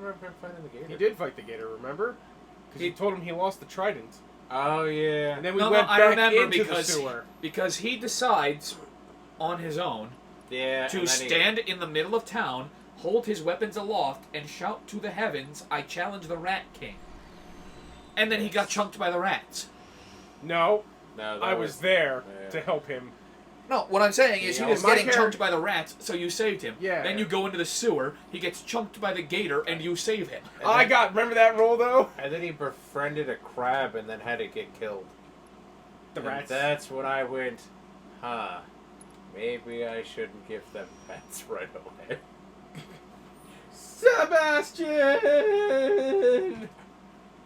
remember him fighting the gator. He did fight the gator, remember? Because he told him he lost the trident. Oh, yeah. And then we went back into the sewer. Because he decides on his own to stand in the middle of town, hold his weapons aloft, and shout to the heavens, "I challenge the Rat King." And then he got chunked by the rats. No, I was there to help him. No, what I'm saying is he was getting chunked by the rats, so you saved him. Yeah. Then you go into the sewer, he gets chunked by the gator, and you save him. Remember that roll, though? And then he befriended a crab and then had it get killed. The rats. That's when I went, maybe I shouldn't give them pets right away. Sebastian!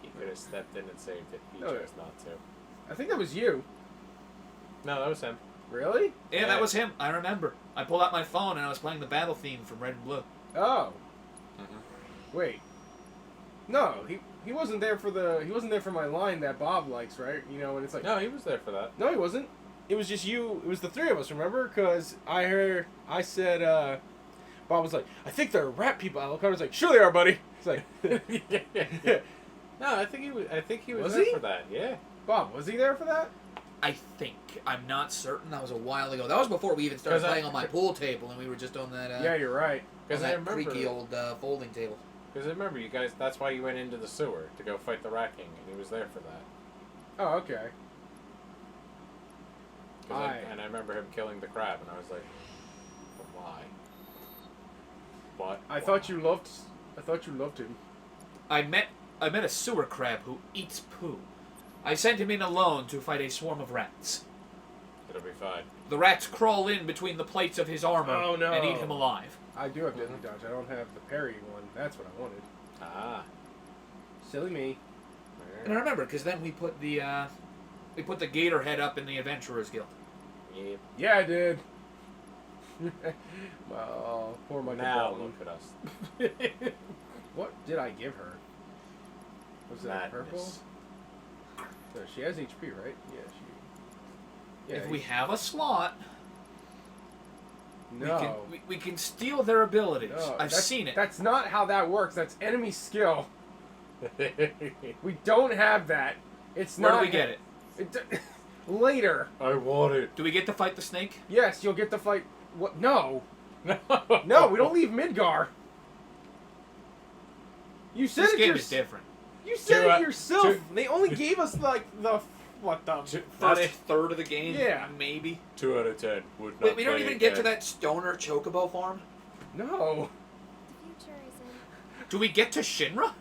He could have stepped in and saved it. He chose not to. I think that was you. No, that was him. Really? Yeah, that was him. I remember. I pulled out my phone and I was playing the battle theme from Red and Blue. Oh. Wait. No, he wasn't there for my line that Bob likes, right? You know, and it's like no, he was there for that. No, he wasn't. It was just you. It was the three of us. Remember? Because I said Bob was like, I think they're rat people. Alucard was like, sure they are, buddy. It's like yeah. No, I think he was there for that. Yeah. Bob, was he there for that? I think. I'm not certain. That was a while ago. That was before we even started playing on my pool table, and we were just on that. Yeah, you're right. Because that creaky old folding table. Because I remember you guys. That's why you went into the sewer to go fight the Rat King, and he was there for that. Oh, okay. And I remember him killing the crab, and I was like, but why? What? I thought you loved him. I met a sewer crab who eats poo. I sent him in alone to fight a swarm of rats. It'll be fine. The rats crawl in between the plates of his armor and eat him alive. I do have Deadly Dodge. I don't have the parry one. That's what I wanted. Silly me. And I remember, because then we put the gator head up in the Adventurers Guild. Yep. Yeah, I did. Well, poor Michael Now Bolton. look at us. What did I give her? Was that Madness. purple? So she has HP, right? Yeah, she... If we have a slot, no. we can steal their abilities. No, I've seen it. That's not how that works. That's enemy skill. We don't have that. It's Where not... do we get it? Later. I want it. Do we get to fight the snake? Yes, you'll get to fight... What? No. No, we don't leave Midgar. You said this it game is different. You said it yourself. They only gave us the first third of the game. Yeah, maybe 2 out of 10 would not. Wait, we don't even get to that stoner chocobo farm. No. The future isn't. Do we get to Shinra? That's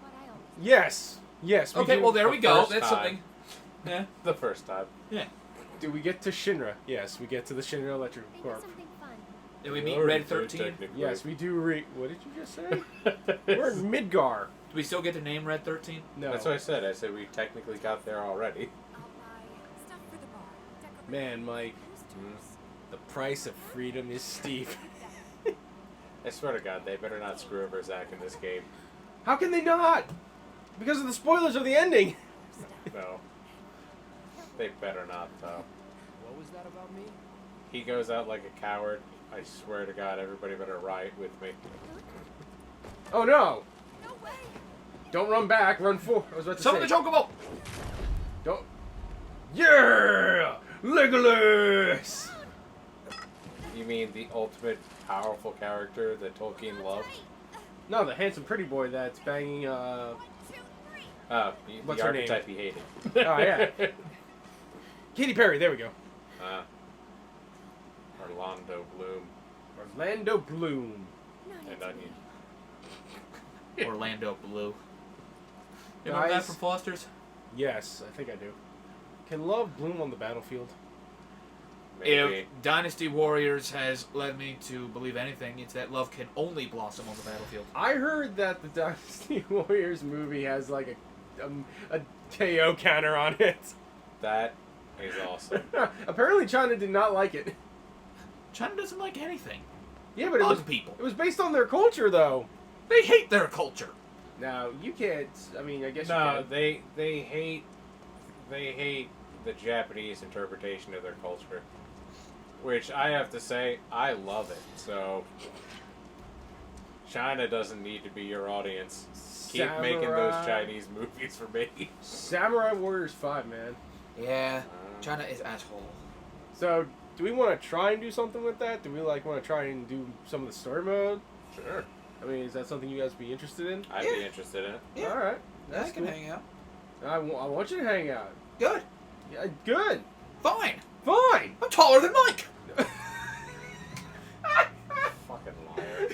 what I always. Yes. Yes. Okay. do. Well, there we go. First That's time. something. Yeah. The first time. Yeah. Do we get to Shinra? Yes, we get to the Shinra Electric Think Corp. of something fun. Did we meet Red 13? Yes, we do. What did you just say? We're in Midgar. Do we still get to name Red 13? No. That's what I said. I said we technically got there already. I'll buy stuff for the bar. Decorate Man, Mike, posters. the price of freedom is steep. I swear to God, they better not screw over Zach in this game. How can they not? Because of the spoilers of the ending. No. They better not, though. What was that about me? He goes out like a coward. I swear to God, everybody better riot with me. Oh no! No way. Don't run back. Run forward. I was about to Summon say. the chocobo! Don't. Yeah, Legolas. You mean the ultimate powerful character that Tolkien loved? No, the handsome pretty boy that's banging. 1, 2, 3. What's the her name? archetype he hated. Oh yeah. Katy Perry. There we go. Orlando Bloom Orlando Bloom. and Onion. Orlando Blue. You remember that Guys. from Foster's? Yes, I think I do. Can love bloom on the battlefield? Maybe. If Dynasty Warriors has led me to believe anything, it's that love can only blossom on the battlefield. I heard that the Dynasty Warriors movie has like a KO counter on it. That is awesome. Apparently, China did not like it. China doesn't like anything. Yeah, but Bug people. it was based on their culture, though. They hate their culture. Now you can't. I mean, I guess No, you can. they hate the Japanese interpretation of their culture, which I have to say I love it. So China doesn't need to be your audience. Keep making those Chinese movies for me. Samurai Warriors 5, man. Yeah, China is asshole. So, do we want to try and do something with that? Do we want to try and do some of the story mode? Sure. I mean, is that something you guys would be interested in? I'd be interested in it. Yeah. All right. Yeah, I That's can cool. hang out. I want you to hang out. Good. Yeah, good. Fine. Fine. I'm taller than Mike. Fucking liar.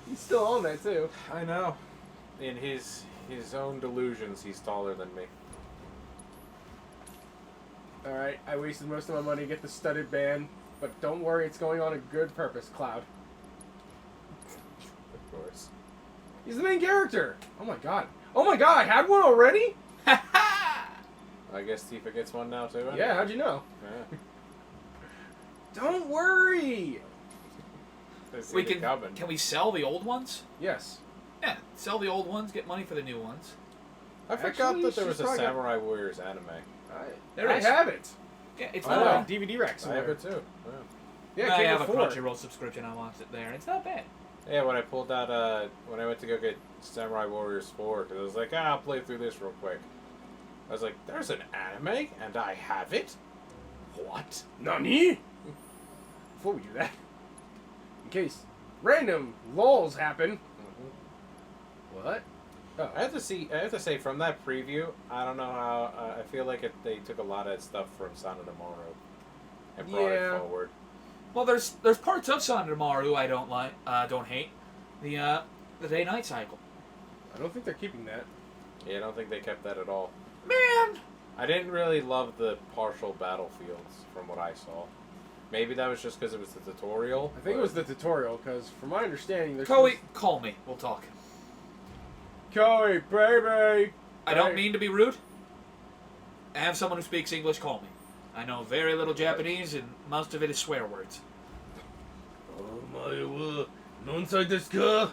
He's still on that too. I know. In his own delusions, he's taller than me. All right. I wasted most of my money to get the studded band, but don't worry, it's going on a good purpose, Cloud. Of course. He's the main character. Oh my god. Oh my god, I had one already? I guess Tifa gets one now too. Yeah, how'd you know? Yeah. Don't worry. I see We the can. coming. Can we sell the old ones? Yes. Yeah, sell the old ones, get money for the new ones. I forgot Actually, that there she's was a probably got- Samurai Warriors anime. There I is. have it. Yeah, it's I not have bad. a DVD rack I have somewhere. it too. Yeah. Yeah, I it came have a before. Crunchyroll subscription. I watched it there. It's not bad. Yeah, when I pulled out, when I went to go get Samurai Warriors 4, because I was like, I'll play through this real quick. I was like, there's an anime, and I have it? What? Nani? Before we do that, in case random lulls happen. What? Oh, I have to say, from that preview, I don't know how, I feel like they took a lot of stuff from Son of Tomorrow and brought Yeah. it forward. Well, there's parts of Sandaamaru I don't like, don't hate. The day-night cycle. I don't think they're keeping that. Yeah, I don't think they kept that at all. Man, I didn't really love the partial battlefields from what I saw. Maybe that was just because it was the tutorial. I think it was the tutorial, because from my understanding, there's Koei, call me. We'll talk. Koei, baby. I don't mean to be rude. I have someone who speaks English call me. I know very little Japanese, and most of it is swear words. Oh my wa, nonsai desu ka?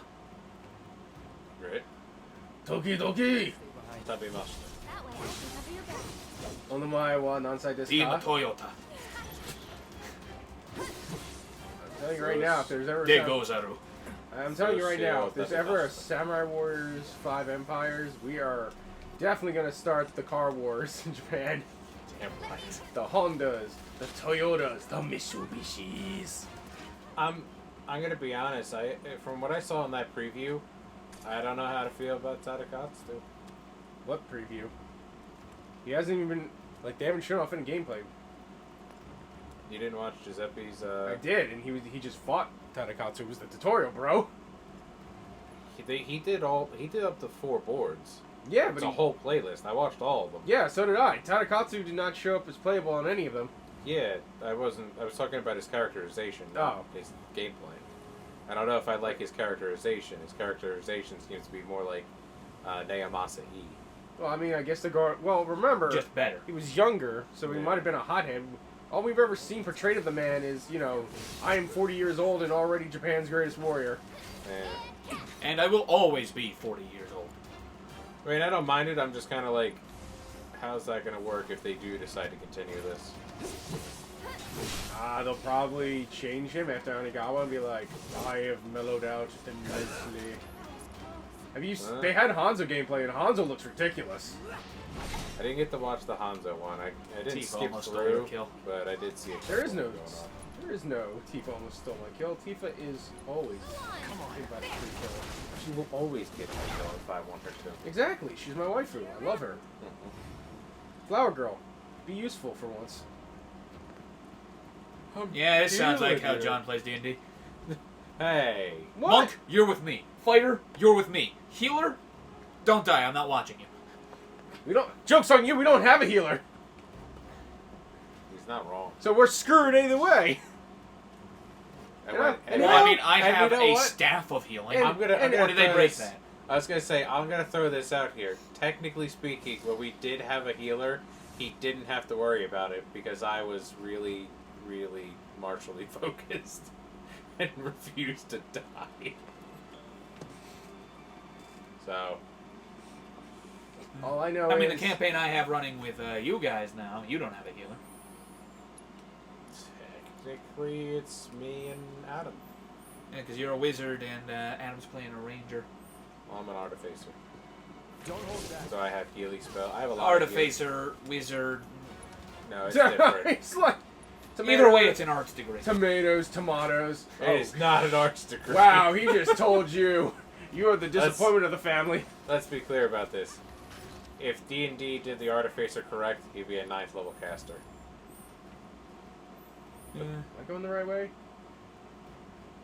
Great. Toki doki. Tabimasu. That way, cover your back. Onomae wa nonsai desu Team ka? Toyota. I'm telling you right now, if there's ever a Degozaru. I'm telling you right now, if there's That's ever a awesome. Samurai Warriors 5 Empires, we are definitely going to start the car wars in Japan. Damn right. The Hondas, the Toyotas, the Mitsubishis. I'm gonna be honest. From what I saw in that preview, I don't know how to feel about Tadakatsu. What preview? He hasn't even, they haven't shown off any gameplay. You didn't watch Giuseppe's? I did, and he just fought Tadakatsu. It was the tutorial, bro. He did up to 4 boards. Yeah, It's but a whole playlist. I watched all of them. yeah, so did I. Tadakatsu did not show up as playable on any of them. Yeah, I was talking about his characterization, not his gameplay. I don't know if I like his characterization. His characterization seems to be more like Naomasa E. Well, I mean, I guess remember, Just better. he was younger, so he Yeah. might have been a hothead. All we've ever seen portrayed of the man is, I am 40 years old and already Japan's greatest warrior. And, And I will always be 40 years old. I mean, I don't mind it. I'm just kind of like, how's that going to work if they do decide to continue this? They'll probably change him after Onigawa and be like, I have mellowed out immensely. Have you? They had Hanzo gameplay, and Hanzo looks ridiculous. I didn't get to watch the Hanzo one. I didn't Tifa skip almost stole through, your kill. but I did see a There is couple no, going on. there is no Tifa almost stole my kill. Tifa is always think about a free kill. She will always get me though if I want her to. Exactly, she's my waifu. I love her. Flower girl, be useful for once. Yeah, it sounds like how dude. John plays D&D. Hey, What? Monk, you're with me. Fighter, you're with me. Healer, don't die. I'm not watching you. We don't. Joke's on you. We don't have a healer, he's not wrong. so we're screwed either way. And Yeah, and Well, well, I mean, I and have you know a what? staff of healing. And- I'm gonna. Or did they throw break this- that? I was gonna say I'm gonna throw this out here. Technically speaking, when we did have a healer, he didn't have to worry about it because I was really, really martially focused and refused to die. So All I know I mean, the is campaign I have running with you guys now, you don't have a healer. technically, it's me and Adam. Yeah, because you're a wizard and Adam's playing a ranger. Well, I'm an artificer. Don't hold back. So I have healing spell. I have a lot of healing. Artificer, wizard. No, it's different. It's like Either way, it's an arts degree. Tomatoes, tomatoes. It is not an arts degree. Wow, he just told you. You are the disappointment of the family. Let's be clear about this. If D&D did the artificer correct, he'd be a 9th level caster. Yeah. Am I going the right way?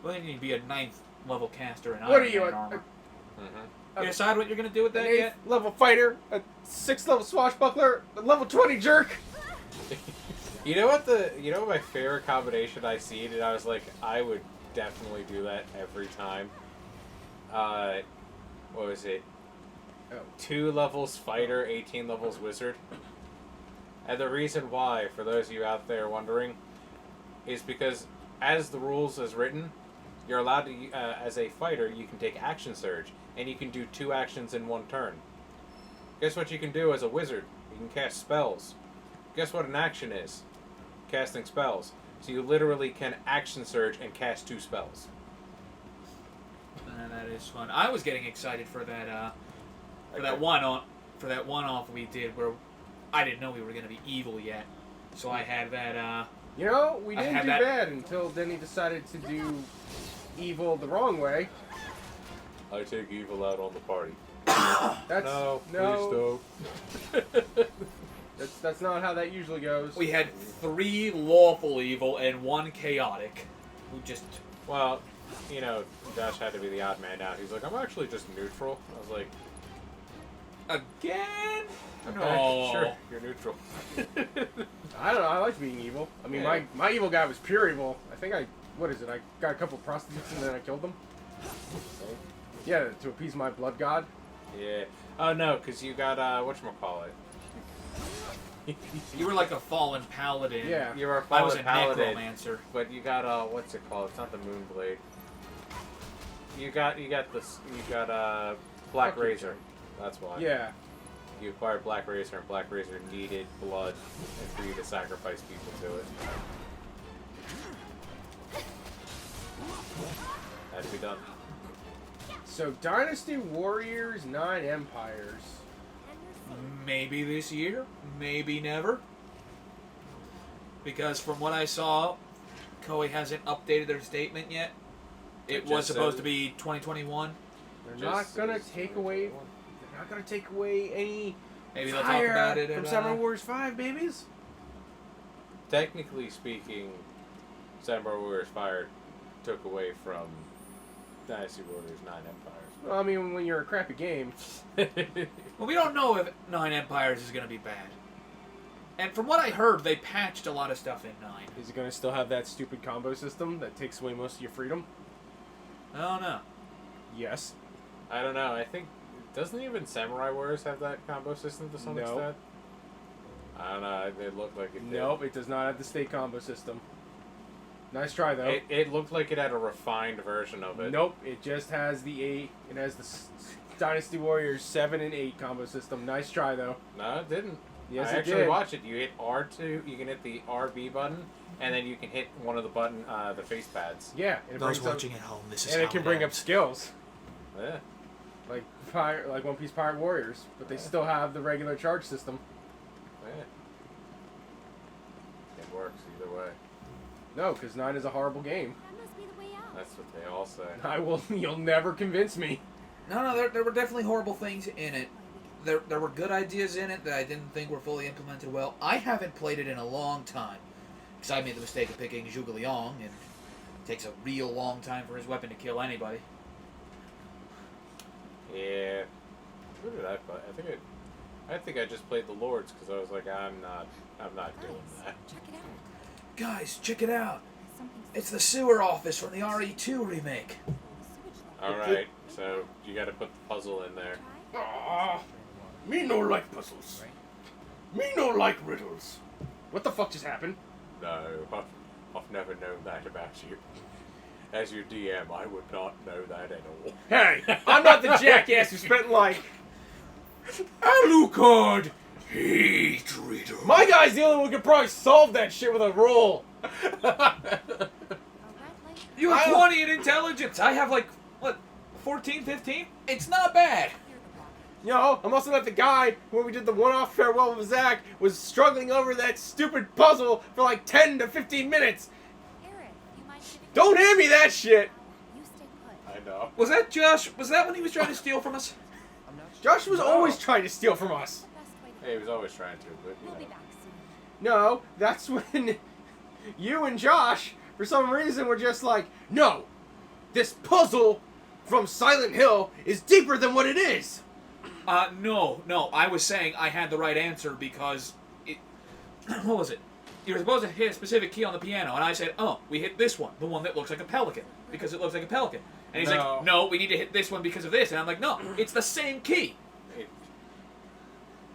Well, then you'd be a 9th level caster in What are Iron you, Man a- armor. Mm-hmm. You decide what you're gonna do with An that yet? 8th level fighter, a 6th level swashbuckler, a level 20 jerk. You know what my favorite combination I seen, and I was like, I would definitely do that every time. What was it? Oh. 2 levels fighter, 18 levels wizard. And the reason why, for those of you out there wondering, is because as the rules is written, you're allowed to, as a fighter, you can take action surge, and you can do 2 actions in 1 turn. Guess what you can do as a wizard? You can cast spells. Guess what an action is? Casting spells. So you literally can action surge and cast 2 spells. That is fun. I was getting excited for that one off we did where I didn't know we were gonna be evil yet. So I had that. You know, we I didn't had do that- bad until Denny decided to do evil the wrong way. I take evil out on the party. That's No, no. please don't. That's not how that usually goes. We had 3 lawful evil and 1 chaotic, who just. Well, you know, Josh had to be the odd man out. He's like, I'm actually just neutral. I was like, Again? okay, No. sure, you're neutral. I don't know. I liked being evil. I mean, Yeah. my evil guy was pure evil. I think what is it? I got a couple prostitutes and then I killed them. Yeah, to appease my blood god. Yeah. Oh no, because you got whatchamacallit. You were like a fallen paladin. Yeah. You were a I was fallen a paladin, necromancer. but you got what's it called? It's not the Moonblade. You got Black Fuck you, Razor. That's why. Yeah. You acquired Black Razor, and Black Razor needed blood, and for you to sacrifice people to it. Had to be done. So Dynasty Warriors, 9 Empires. Maybe this year, maybe never. Because from what I saw, Koei hasn't updated their statement yet. It was just supposed said- to be 2021. They're Just not gonna says take away. 21. They're not gonna take away any Maybe they'll fire talk about it from at, Samurai Warriors 5, babies. Technically speaking, Samurai Warriors Fire took away from Dynasty Warriors 9 Empires. Well, I mean, when you're a crappy game, Well, we don't know if 9 Empires is going to be bad. And from what I heard, they patched a lot of stuff in 9. is it gonna still have that stupid combo system that takes away most of your freedom? I don't know. Yes. I don't know. I think doesn't even Samurai Warriors have that combo system to some No. extent? I don't know. It looked like it did. Nope, it does not have the state combo system. Nice try though. It looked like it had a refined version of it. Nope, it just has the 8. It has the Dynasty Warriors 7 and 8 combo system. Nice try though. No, it didn't. Yes, I it actually did. watched it. You hit R2, you can hit the RB button, and then you can hit one of the button, the face pads. Yeah, and it Those brings up, watching at home, this is and how it can bring up ends. skills Yeah. like One Piece Pirate Warriors, but they still have the regular charge system. Yeah. It works either way. No, because 9 is a horrible game. That must be the way out. That's what they all say. You'll never convince me. No, there were definitely horrible things in it. There were good ideas in it that I didn't think were fully implemented well. I haven't played it in a long time. Because I made the mistake of picking Zhuge Liang, and it takes a real long time for his weapon to kill anybody. Yeah. Who did I play? I think I just played the Lords because I was like, I'm not doing that. Check it out. Guys, check it out. Something It's the sewer office from the RE2 remake. All right. So you got to put the puzzle in there. Ah, me no like puzzles. Me no like riddles. What the fuck just happened? No, I've never known that about you. As your DM, I would not know that at all. Hey, I'm not the jackass who spent like Alucard. Hate reader. My guy's the only one who could probably solve that shit with a roll. all right, like You have 20 in intelligence. I have like, what, 14, 15? It's not bad. No, I'm also not the guy when we did the one-off farewell with Zach was struggling over that stupid puzzle for like 10 to 15 minutes. Don't hand me that shit. I know. Was that Josh? Was that when he was trying to steal from us? Josh was always trying to steal from us. Hey, he was always trying to, but you know. No, that's when you and Josh, for some reason, were just like, no, this puzzle from Silent Hill is deeper than what it is. No. I was saying I had the right answer because it. What was it? You were supposed to hit a specific key on the piano, and I said, oh, we hit this one, the one that looks like a pelican, because it looks like a pelican. And he's like, no, we need to hit this one because of this. And I'm like, no, it's the same key.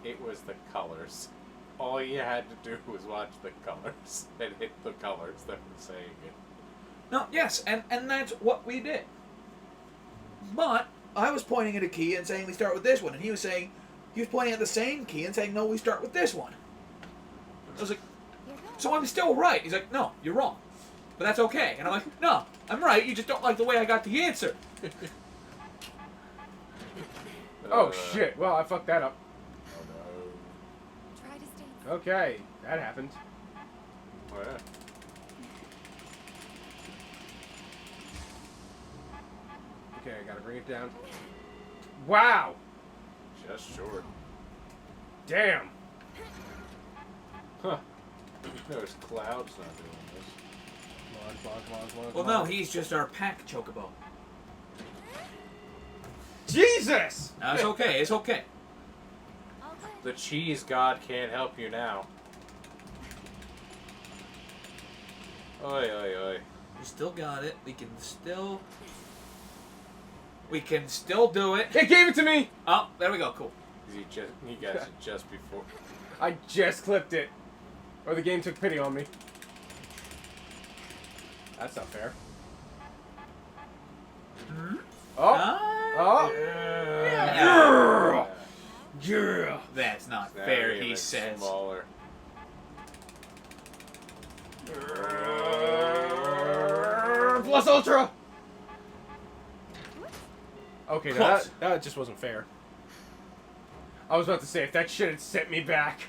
It was the colors. All you had to do was watch the colors and hit the colors that were saying it. No, yes, and that's what we did. But I was pointing at a key and saying we start with this one, and he was pointing at the same key and saying, no, we start with this one. I was like, so I'm still right. He's like, no, you're wrong. But that's okay. And I'm like, no, I'm right. You just don't like the way I got the answer. Oh, shit. Well, I fucked that up. Oh, no. Okay, that happened. Oh, yeah. Okay, I gotta bring it down. Wow! Just short. Damn! Huh. There's clouds not doing this. Come on. Well, no, he's just our pack chocobo. Jesus! No, it's okay. It's okay. The cheese god can't help you now. Oi, oi, oi. We still got it. We can still do it. It gave it to me! Oh, there we go. Cool. He got it just before. I just clipped it. Or the game took pity on me. That's not fair. Oh! Oh! Yeah. Yeah! That's not Now fair, even he says. Smaller. Plus Ultra! Okay, now Close. that just wasn't fair. I was about to say, if that shit had sent me back.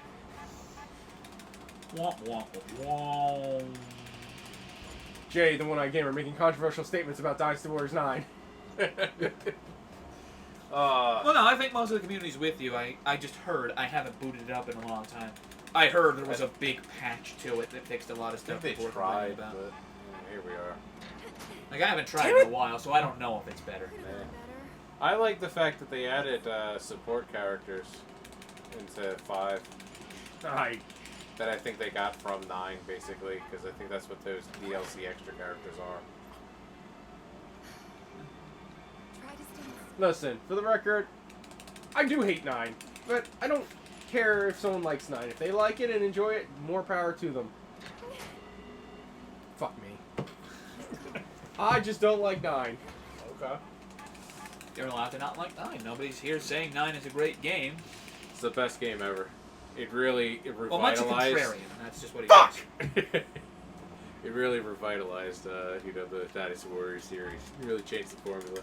Womp, womp, womp. Jay, the one-eyed gamer, making controversial statements about Dynasty Warriors 9. Well, no, I think most of the community's with you. I just heard. I haven't booted it up in a long time. I heard there was a big patch to it that fixed a lot of I stuff think they people were tried, complaining about. but here we are. Like, I haven't tried in a while, so I don't know if it's better. Eh. I like the fact that they added support characters into 5 that I think they got from 9, basically, because I think that's what those DLC extra characters are. Listen, for the record, I do hate 9, but I don't care if someone likes 9. If they like it and enjoy it, more power to them. Fuck me. I just don't like 9. Okay. You're allowed to not like 9. Nobody's here saying 9 is a great game. It's the best game ever. It revitalized. Well, Mike's a contrarian. That's just what he Fuck! does. It really revitalized, the Dynasty Warriors series. It really changed the formula.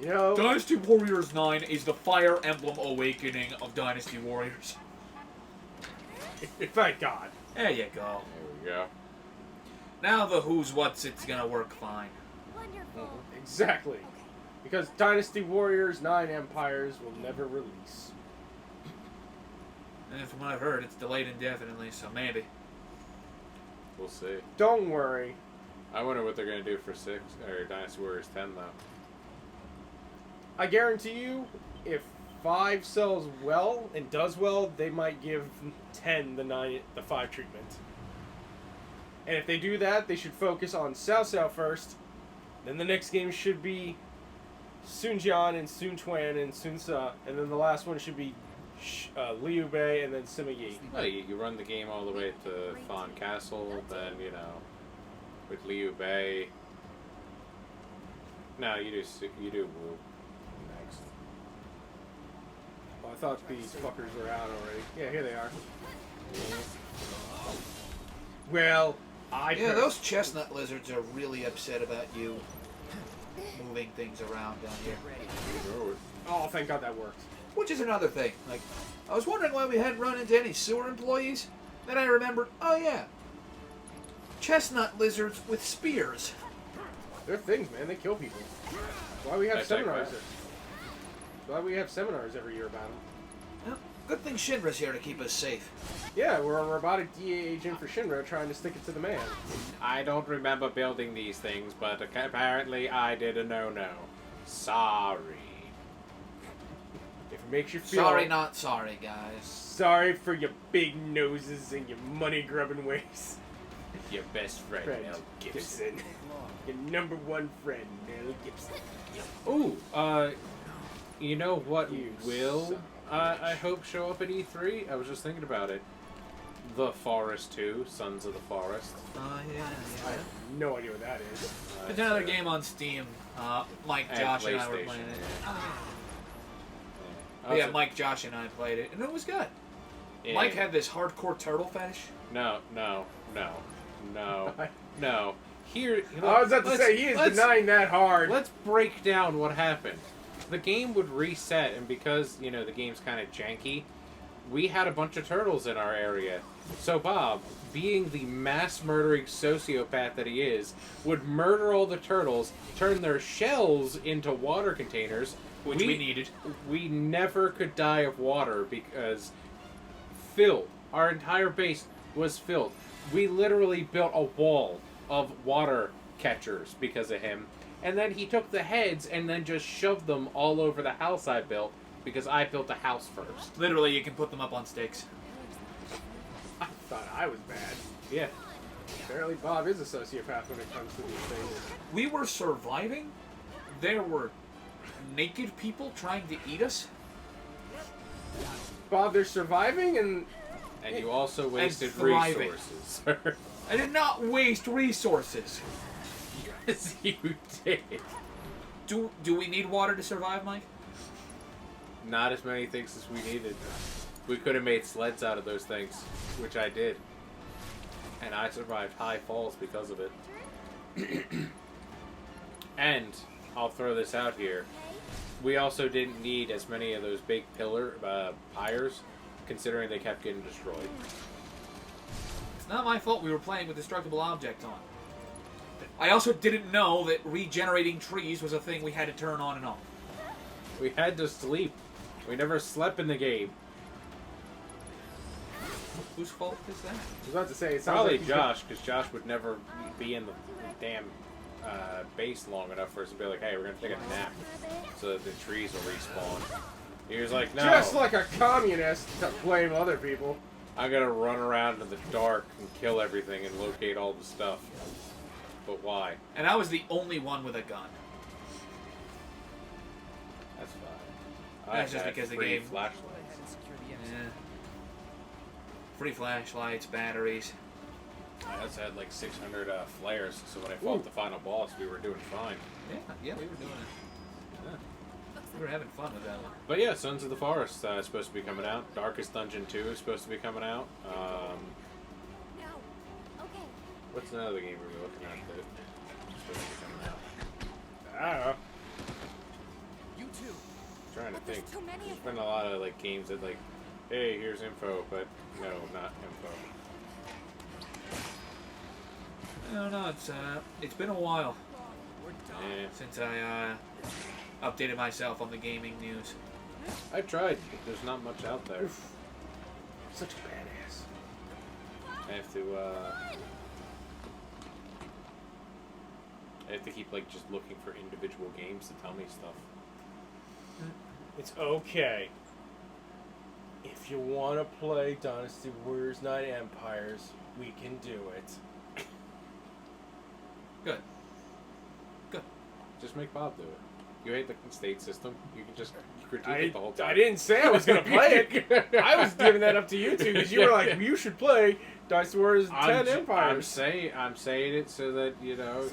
You know, Dynasty Warriors 9 is the Fire Emblem Awakening of Dynasty Warriors. thank God. There you go. There we go. Now the who's what's it's gonna work fine. Wonderful. Exactly. Because Dynasty Warriors 9 Empires will never release. And from what I've heard, it's delayed indefinitely, so maybe. We'll see. Don't worry. I wonder what they're gonna do for 6 or Dynasty Warriors 10 though. I guarantee you, if 5 sells well and does well, they might give 10 the 5 treatment. And if they do that, they should focus on Cao Cao first. Then the next game should be Sun Jian and Sun Quan and Sun Ce, and then the last one should be Liu Bei and then Sima Yi. Well, you run the game all the way to Fawn Castle, then, with Liu Bei. No, you do Wu next. Oh, I thought these fuckers were out already. Yeah, here they are. Well, Yeah, those chestnut lizards are really upset about you moving things around down here. Oh, thank God that worked. Which is another thing. Like, I was wondering why we hadn't run into any sewer employees. Then I remembered, oh yeah, chestnut lizards with spears. They're things, man. They kill people. That's why we have seminars. That's why we have seminars every year about them. Well, good thing Shinra's here to keep us safe. Yeah, we're a robotic DA agent for Shinra trying to stick it to the man. I don't remember building these things, but apparently I did a no-no. Sorry. If it makes you feel... Sorry, not sorry, guys. Sorry for your big noses and your money-grubbing ways. Your best friend, Mel Gibson. Your number one friend, Mel Gibson. Ooh, you know what You will, son I hope show up at E3? I was just thinking about it. The Forest 2, Sons of the Forest. Oh, yeah. I have no idea what that is. It's another game on Steam. Mike, And Josh, and I were PlayStation, playing it. Yeah. Yeah, Mike, Josh, and I played it, and it was good. Yeah. Mike had this hardcore turtle fetish. No. Here, I was about to say, he is denying that hard. Let's break down what happened. The game would reset, and because, you know, the game's kind of janky, we had a bunch of turtles in our area. So Bob, being the mass-murdering sociopath that he is, would murder all the turtles, turn their shells into water containers, Which we needed. We never could die of water because filled. Our entire base was filled. We literally built a wall of water catchers because of him. And then he took the heads and then just shoved them all over the house I built because I built the house first. Literally, you can put them up on stakes. I thought I was bad. Yeah. Apparently Bob is a sociopath when it comes to these things. We were surviving. There were naked people trying to eat us. Bob, they're surviving and... And you also wasted thriving. resources. I did not waste resources. Yes, you did. Do we need water to survive, Mike? Not as many things as we needed. We could have made sleds out of those things, which I did. And I survived high falls because of it. And, I'll throw this out here, we also didn't need as many of those big pillar pyres, considering they kept getting destroyed. It's not my fault we were playing with destructible objects on. I also didn't know that regenerating trees was a thing we had to turn on and off. We had to sleep. We never slept in the game. Whose fault is that? I was about to say, it sounds Probably like Josh, because Josh would never be in the damn base long enough for us to be like, hey, we're going to take a nap so that the trees will respawn. He was like, no. Just like a communist to blame other people. I'm going to run around in the dark and kill everything and locate all the stuff. But why? And I was the only one with a gun. That's fine. That's just had because the free game- flashlights. Yeah. Free flashlights, batteries. I also had like 600 flares, so when I fought the final boss, we were doing fine. Yeah, we were doing it. Yeah. We were having fun with that one. But yeah, Sons of the Forest is supposed to be coming out. Darkest Dungeon 2 is supposed to be coming out. No. Okay. What's another game we were looking at that is supposed to be coming out? I don't know. You too. I'm trying to But there's think. too many There's of been a lot of like games that like, hey, here's info, but no, not info. I don't know. It's been a while We're done. Eh, since I updated myself on the gaming news. I tried, but there's not much out there. Oof. Such a badass. I have to keep like just looking for individual games to tell me stuff. It's okay. If you want to play Dynasty Warriors 9 Empires, we can do it. Good. Just make Bob do it. You hate the state system. You can just critique it the whole time. I didn't say I was going to play it. I was giving that up to you two because you were like, you should play Dynasty Warriors 10 Empires. I'm saying it so that, you know.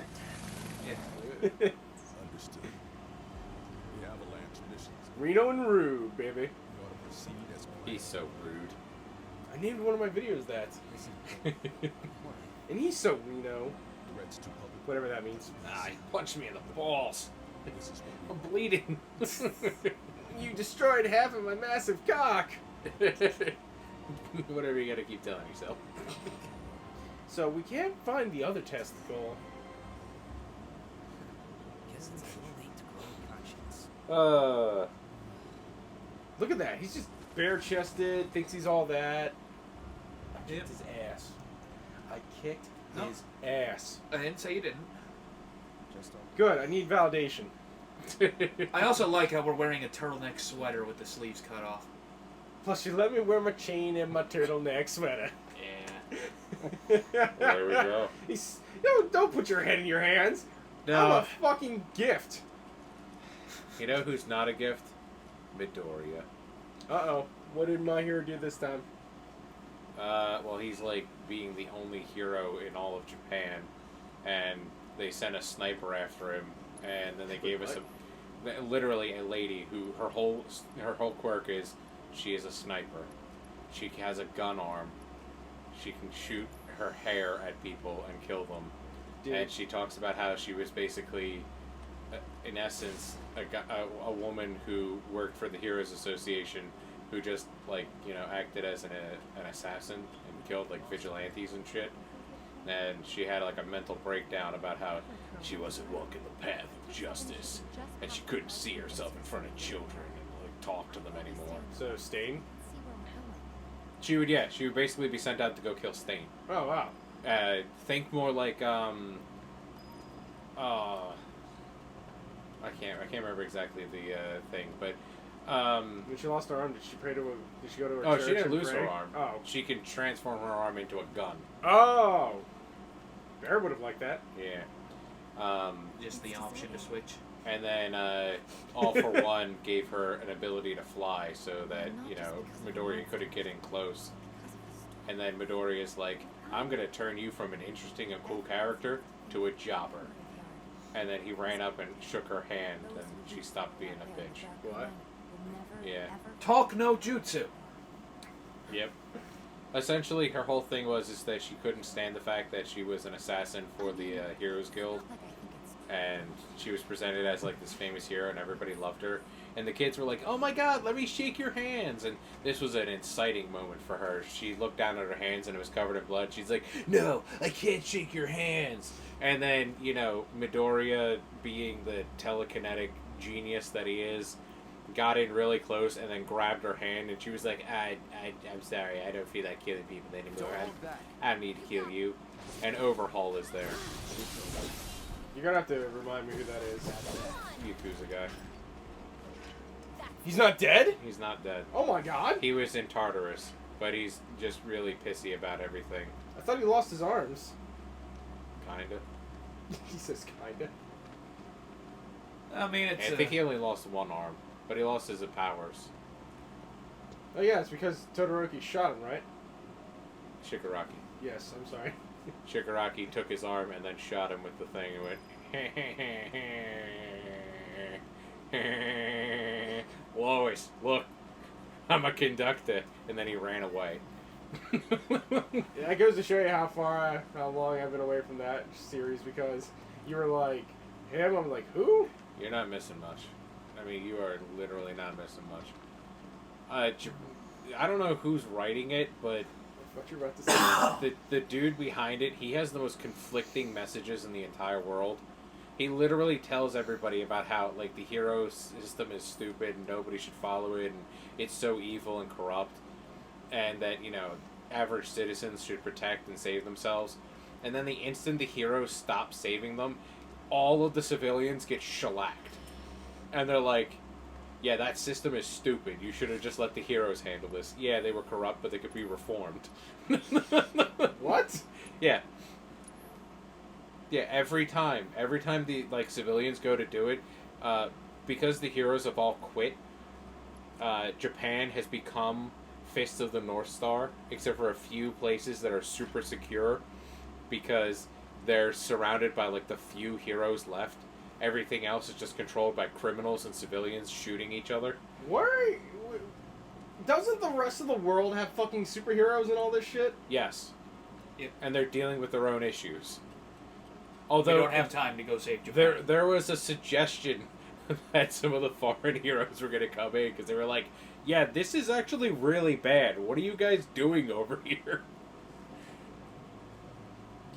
Understood. The Avalanche missions. Reno and Rue, baby. We ought to proceed as planned. He's so rude. I named one of my videos that. And he's so Reno. Threats to public. Whatever that means. Ah, he punched me in the balls. This is what I'm bleeding. You destroyed half of my massive cock! Whatever you gotta keep telling yourself. So we can't find the other testicle. Guess it's a little late to grow a conscience. Look at that. He's just bare-chested, thinks he's all that. I kicked his ass. I kicked No. his ass. I didn't say you didn't. Just don't. Good, I need validation. I also like how we're wearing a turtleneck sweater with the sleeves cut off. Plus, you let me wear my chain and my turtleneck sweater. Yeah. There we go. Don't put your head in your hands. I'm No. a fucking gift. You know who's not a gift? Midoriya. Uh-oh. What did my hero do this time? Well, he's like being the only hero in all of Japan, and they sent a sniper after him, and then they gave us literally a lady who her whole quirk is she is a sniper. She has a gun arm. She can shoot her hair at people and kill them. Dude. And she talks about how she was basically, in essence, a woman who worked for the Heroes Association, who just acted as an assassin and killed like vigilantes and shit. And she had like a mental breakdown about how she wasn't walking the path of justice, and she couldn't see herself in front of children and like talk to them anymore. So, Stain? She would basically be sent out to go kill Stain. Oh, wow. Think more like I can't remember exactly the thing, but When she lost her arm, did she go to a oh, church she didn't and lose pray? her arm. Oh. She can transform her arm into a gun. Oh! Bear would have liked that. Yeah. Just the option to switch. And then All for One gave her an ability to fly, so that Midoriya couldn't get in close. And then Midoriya is like, I'm gonna turn you from an interesting and cool character to a jobber. And then he ran up and shook her hand, and she stopped being a bitch. What? Yeah. Talk no jutsu. Yep. Essentially, her whole thing is that she couldn't stand the fact that she was an assassin for the Heroes Guild, and she was presented as like this famous hero, and everybody loved her. And the kids were like, "Oh my God, let me shake your hands!" And this was an inciting moment for her. She looked down at her hands, and it was covered in blood. She's like, "No, I can't shake your hands." And then Midoriya, being the telekinetic genius that he is, got in really close and then grabbed her hand, and she was like, I'm sorry, I don't feel like killing people anymore. I don't need to kill you. And Overhaul is there. You're gonna have to remind me who that is. Yakuza guy. He's not dead? He's not dead. Oh my god! He was in Tartarus, but he's just really pissy about everything. I thought he lost his arms. Kinda. He says kinda. I mean, it's. I think he only lost one arm, but he lost his powers. Oh yeah, it's because Todoroki shot him, right? Shigaraki. Yes, I'm sorry. Shigaraki took his arm and then shot him with the thing and went, Lois, look, I'm a conductor. And then he ran away. That goes to show you how long I've been away from that series, because you were like, him, I'm like, who? You're not missing much. I mean, you are literally not missing much. I don't know who's writing it, but What you're about to say? the dude behind it, he has the most conflicting messages in the entire world. He literally tells everybody about how like the hero system is stupid and nobody should follow it, and it's so evil and corrupt, and that average citizens should protect and save themselves. And then the instant the heroes stop saving them, all of the civilians get shellacked, and they're like, yeah, that system is stupid. You should have just let the heroes handle this. Yeah, they were corrupt, but they could be reformed. What? Yeah. Yeah, every time the civilians go to do it, because the heroes have all quit, Japan has become Fist of the North Star, except for a few places that are super secure, because they're surrounded by the few heroes left. Everything else is just controlled by criminals and civilians shooting each other. Doesn't the rest of the world have fucking superheroes and all this shit? Yes. Yep. And they're dealing with their own issues. We Although don't have time to go save Japan. there was a suggestion that some of the foreign heroes were going to come in because they were like, yeah, this is actually really bad. What are you guys doing over here?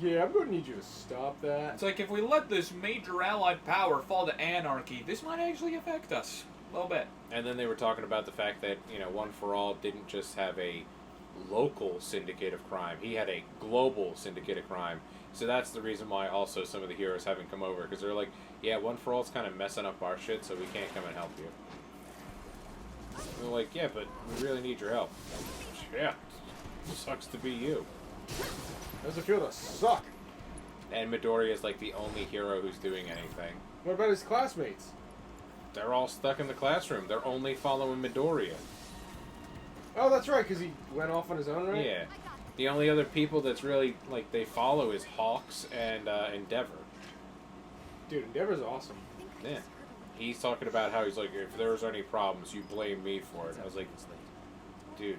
Yeah, I'm going to need you to stop that. It's like if we let this major allied power fall to anarchy, this might actually affect us a little bit. And then they were talking about the fact that, One for All didn't just have a local syndicate of crime. He had a global syndicate of crime. So that's the reason why also some of the heroes haven't come over. Because they're like, yeah, One for All's kind of messing up our shit, so we can't come and help you. And they're like, yeah, but we really need your help. Yeah, sucks to be you. Does it feel to suck? And Midoriya is like the only hero who's doing anything. What about his classmates? They're all stuck in the classroom. They're only following Midoriya. Oh, that's right, because he went off on his own, right? Yeah. The only other people that's really, like, they follow is Hawks and Endeavor. Dude, Endeavor's awesome. Yeah. He's talking about how he's like, if there's any problems, you blame me for it. I was like, dude,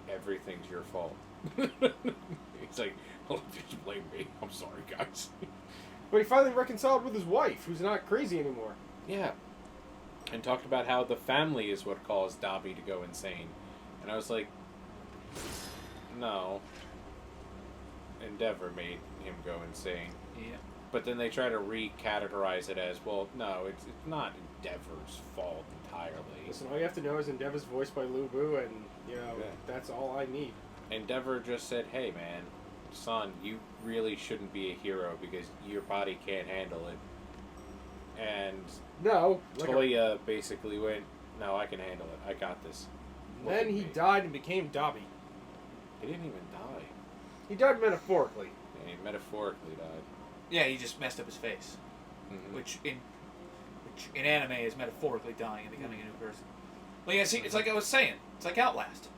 everything's your fault. He's like, oh, just blame me. I'm sorry, guys. But he finally reconciled with his wife, who's not crazy anymore. Yeah. And talked about how the family is what caused Dabi to go insane. And I was like, no. Endeavor made him go insane. Yeah. But then they try to recategorize it as, well, no, it's not Endeavor's fault entirely. Listen, all you have to know is Endeavor's voiced by Lu Bu, and, Yeah. that's all I need. Endeavor just said, hey, man, son, you really shouldn't be a hero because your body can't handle it. And No. Toya basically went, no, I can handle it. I got this. Look Then at he me." died and became Dabi. He didn't even die. He died metaphorically. He metaphorically died. Yeah, he just messed up his face, Mm-hmm. which in anime is metaphorically dying and becoming a new person. Well, yeah, see, it's like I was saying. It's like Outlast.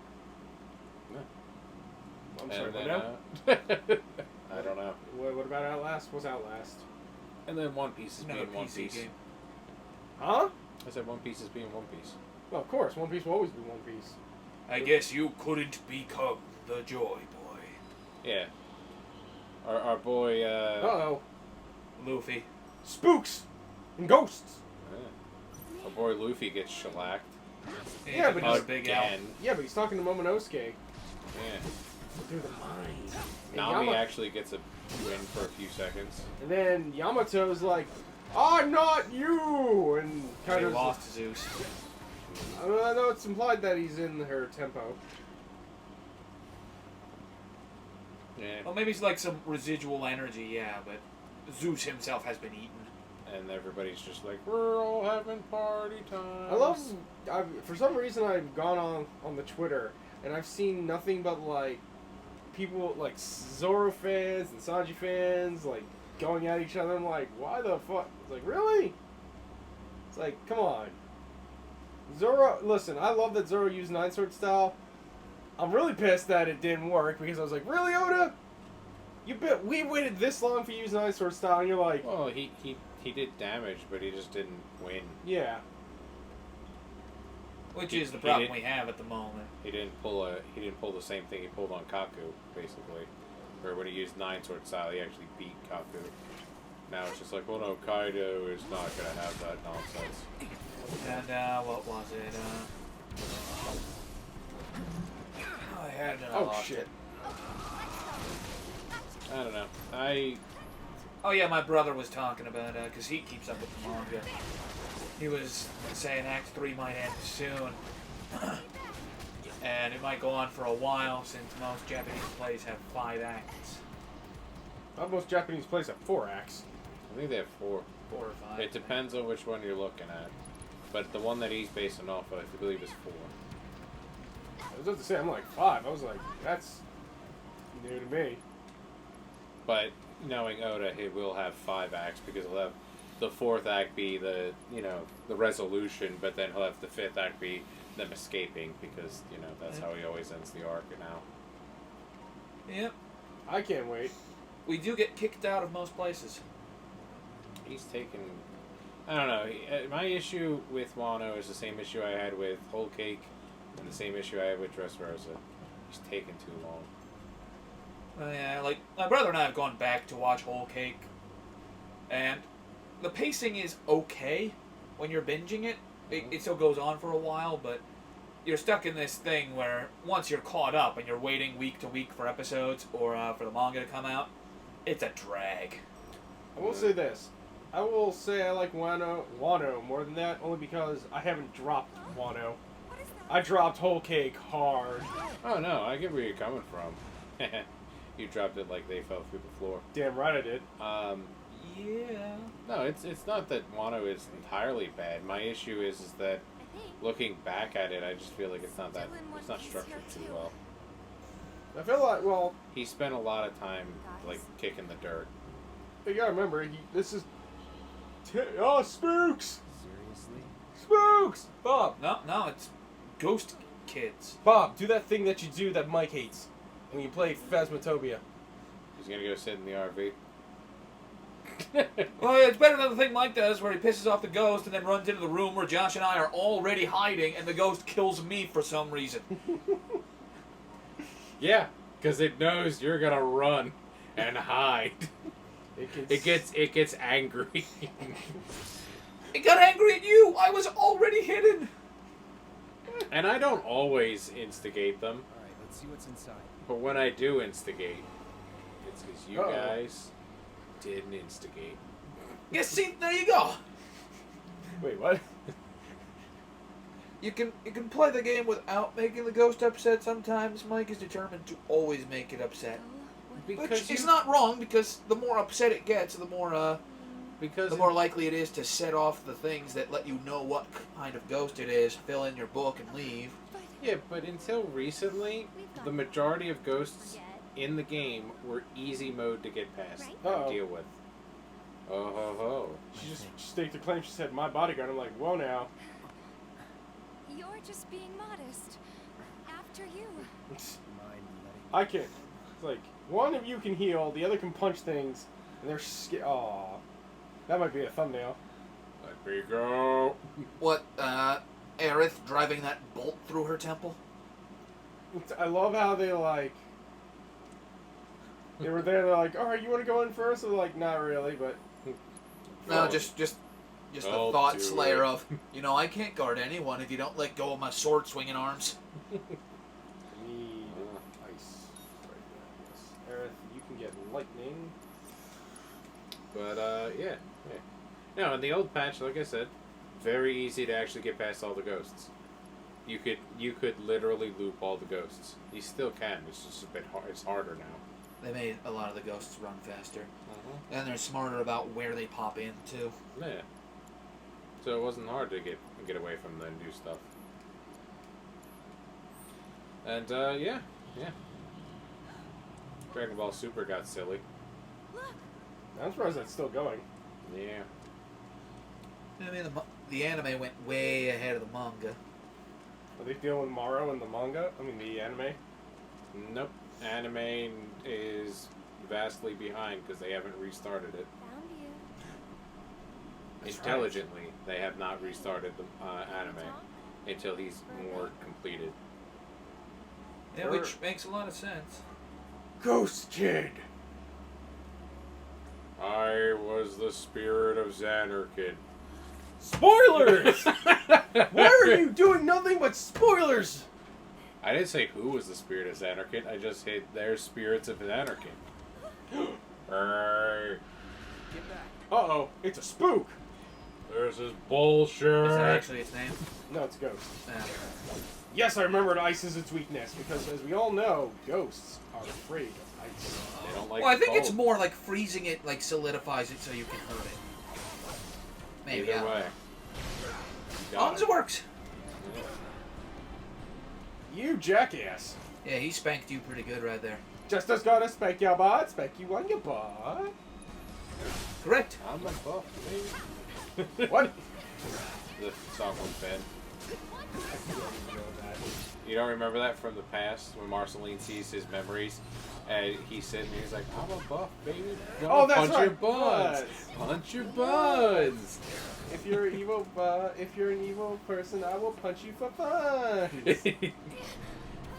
I'm sorry, And what then, now? I don't know. What about Outlast? What's Outlast? And then One Piece is Another being One PC Piece. game. Huh? I said One Piece is being One Piece. Well, of course. One Piece will always be One Piece. I guess you couldn't become the Joy Boy. Yeah. Our boy, Uh-oh. Luffy. Spooks! And ghosts! our boy Luffy gets shellacked. Yeah, but he's he's big Al. Again. Yeah, but he's talking to Momonosuke. Yeah. Through the mind. And Nami actually gets a win for a few seconds. And then Yamato's like, I'm not you! And kind He of... lost to Zeus. I know it's implied that he's in her tempo. Yeah. Well, maybe it's like some residual energy, yeah, but Zeus himself has been eaten. And everybody's just like, we're all having party time. I love... for some reason, I've gone on the Twitter, and I've seen nothing but, like, people, like, Zoro fans and Sanji fans, like, going at each other. I'm like, why the fuck? It's like, really? It's like, come on. Zoro... Listen, I love that Zoro used Nine Sword style. I'm really pissed that it didn't work, because I was like, really, Oda? We waited this long for you to use Nine Sword style, and you're like... Well, he did damage, but he just didn't win. Yeah. Which is the problem we have at the moment. He didn't pull the same thing he pulled on Kaku, basically. Or when he used Nine Sword style, he actually beat Kaku. Now it's just like, well, no, Kaido is not gonna have that nonsense. And, what was it? I had it. Oh, shit. I don't know. Oh yeah, my brother was talking about because he keeps up with the manga. He was saying Act 3 might end soon, and it might go on for a while since most Japanese plays have 5 acts. Most Japanese plays have 4 acts. I think they have 4. 4 or 5. It depends on which one you're looking at. But the one that he's basing off of, I believe, is 4. I was about to say, I'm like 5. I was like, that's new to me. But knowing Oda, he will have 5 acts because he'll have the 4th act be the resolution, but then he'll have the 5th act be them escaping because, that's how he always ends the arc now. Yep. I can't wait. We do get kicked out of most places. He's taken... I don't know. My issue with Wano is the same issue I had with Whole Cake and the same issue I had with Dressrosa. He's taken too long. Yeah, like, my brother and I have gone back to watch Whole Cake, and the pacing is okay when you're binging it. It still goes on for a while, but you're stuck in this thing where once you're caught up and you're waiting week to week for episodes or for the manga to come out, it's a drag. I will say this. I will say I like Wano more than that, only because I haven't dropped Wano. I dropped Whole Cake hard. Oh no, I get where you're coming from. You dropped it like they fell through the floor. Damn right I did. Yeah. No, it's not that Wano is entirely bad. My issue is that looking back at it, I just feel like it's not structured too well. I feel like, well, He spent a lot of time like kicking the dirt. you gotta remember, this is... Oh, spooks! Seriously? Spooks! Bob! No, it's Ghost Kids. Bob, do that thing that you do that Mike hates when you play Phasmatopia. He's gonna go sit in the RV. Well, it's better than the thing Mike does where he pisses off the ghost and then runs into the room where Josh and I are already hiding and the ghost kills me for some reason. Yeah, because it knows you're gonna run and hide. It gets angry. It got angry at you! I was already hidden! And I don't always instigate them, Alright, let's see what's inside. but when I do instigate, it's because you Uh-oh. guys didn't instigate. Yeah, see, there you go. Wait, what? You can play the game without making the ghost upset sometimes. Mike is determined to always make it upset. Which is not wrong, because the more upset it gets, the more likely it is to set off the things that let you know what kind of ghost it is, fill in your book, and leave. Yeah, but until recently, the majority of ghosts in the game were easy mode to get past Uh-oh. and deal with. Oh ho ho. She just staked a claim. She said, my bodyguard. I'm like, whoa now. You're just being modest. After you. Mind letting I can't. It's like, one of you can heal, the other can punch things, and they're scared. Aw. That might be a thumbnail. Let me go. What, Aerith driving that bolt through her temple? I love how they like. They were there. They're like, all right, you want to go in first? And they're like, not really, but. No, Oh. just the Don't thought do slayer it. of, I can't guard anyone if you don't let go of my sword swinging arms. Need ice. Right there, yes. Aerith, you can get lightning. But yeah. No, in the old patch, like I said, very easy to actually get past all the ghosts. You could literally loop all the ghosts. You still can. It's just a bit hard. It's harder now. They made a lot of the ghosts run faster. And they're smarter about where they pop in, too. Yeah. So it wasn't hard to get away from the new stuff. And yeah. Dragon Ball Super got silly. I'm surprised that's still going. Yeah. I mean, the anime went way ahead of the manga. Are they dealing with Maro in the manga? I mean, the anime? Nope. Anime is vastly behind because they haven't restarted it. Found you. That's Intelligently, they have not restarted the anime until he's more completed. Yeah, Sure. which makes a lot of sense. Ghost Kid! I was the spirit of Xanarkid. Spoilers! Why are you doing nothing but spoilers? I didn't say who was the spirit of Xanarkid. I just said there's spirits of Xanarkid. Hey, Get back. Uh-oh, it's a spook! this is bullshit. Is that actually its name? No, it's a ghost. Yeah. Yes, I remembered ice is its weakness, because as we all know, ghosts are afraid of ice. They don't like Well, I the think it's cold. more like freezing it, like solidifies it so you can hurt it. Maybe, Either yeah. way. As long as it works. You jackass! Yeah, he spanked you pretty good right there. Just as gotta spank your butt, spank you on your butt. Correct. I'm a buff, baby. What? The song was bad. You don't remember that from the past when Marceline sees his memories and he's sitting there, he's like, I'm a buff, baby. Oh, that's punch right. your buds. Punch your buds. If you're an evil person, I will punch you for fun.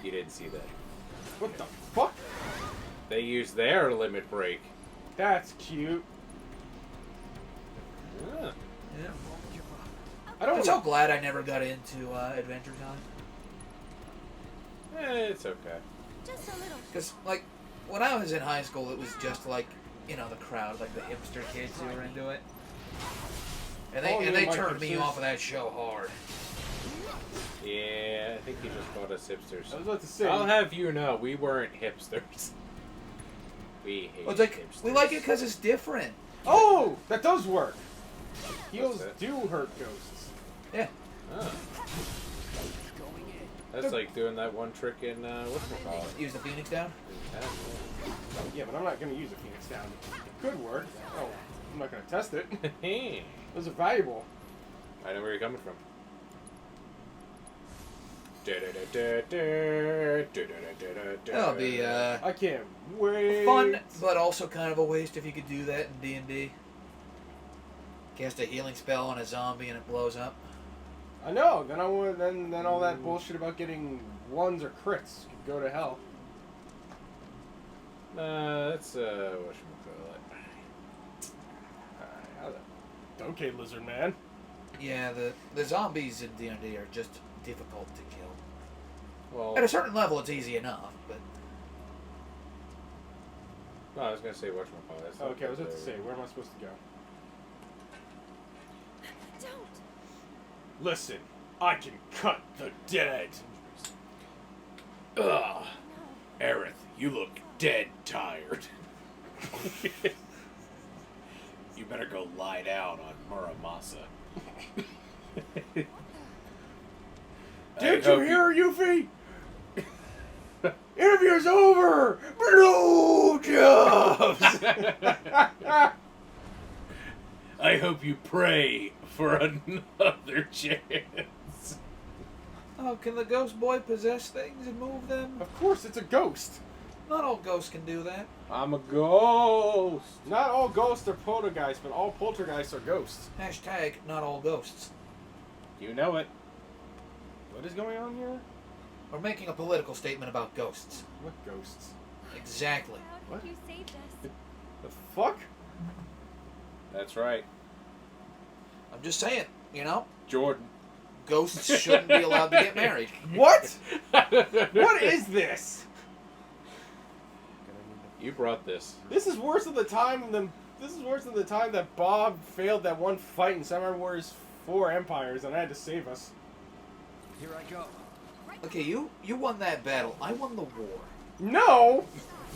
You didn't see that. What the fuck? They use their limit break. That's cute. Yeah. Yeah. I don't I'm so glad I never got into Adventure Time. It's okay. Just a little. Because, like, when I was in high school, it was just like, you know, the crowd, like the hipster kids who were into it. And they turned me off of that show hard. Yeah, I think you just called us hipsters. I was about to say. I'll have you know, we weren't hipsters. We hate Well, it's like, hipsters. we like it because it's different. Oh, that does work. Heals that? do hurt ghosts. Yeah. Oh. That's like doing that one trick in, whatchamacallit? Use the Phoenix down? Yeah, but I'm not going to use a Phoenix down. It could work. Oh, I'm not going to test it. Those are valuable. I know where you're coming from. That'll be, I can't wait. fun, but also kind of a waste if you could do that in D&D. Cast a healing spell on a zombie and it blows up. I know. Then I want. Then all that bullshit about getting ones or crits could go to hell. That's, whatchamacallit. Okay, lizard man. Yeah, the zombies in D&D are just difficult to kill. Well, At a certain level, it's easy enough, but... no, I was gonna say whatchamacallit. That's not Okay, I was about to good. say, where am I supposed to go? Don't. Listen, I can cut the dead. Ugh, No. Aerith, you look dead tired. You better go lie down on Muramasa. Did you hear, Yuffie? Interview's over! Blue jobs! I hope you pray for another chance. Oh, can the ghost boy possess things and move them? Of course, it's a ghost. Not all ghosts can do that. I'm a ghost. Not all ghosts are poltergeists, but all poltergeists are ghosts. Hashtag not all ghosts. You know it. What is going on here? We're making a political statement about ghosts. What ghosts? Exactly. How What? did you saved us? The fuck? That's right. I'm just saying, you know, Jordan. ghosts shouldn't be allowed to get married. What? What is this? You brought this. This is worse than the time that Bob failed that one fight in Samurai Warriors 4 Empires and I had to save us. Here I go. Okay, you won that battle. I won the war. No!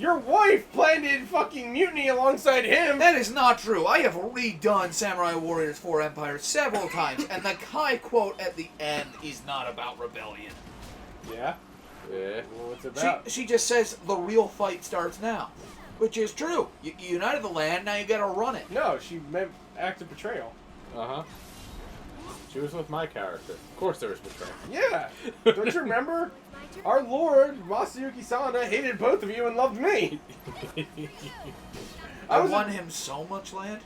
Your wife planned in fucking mutiny alongside him! That is not true. I have redone Samurai Warriors 4 Empires several times, and the Kai quote at the end is not about rebellion. Yeah? Yeah. Well, what's it about? She just says the real fight starts now, which is true. You united the land, now you gotta run it. No, she meant act of betrayal. Uh-huh. She was with my character. Of course there was betrayal. Yeah! Don't you remember? Our lord, Masayuki Sana, hated both of you and loved me! I was won him so much land.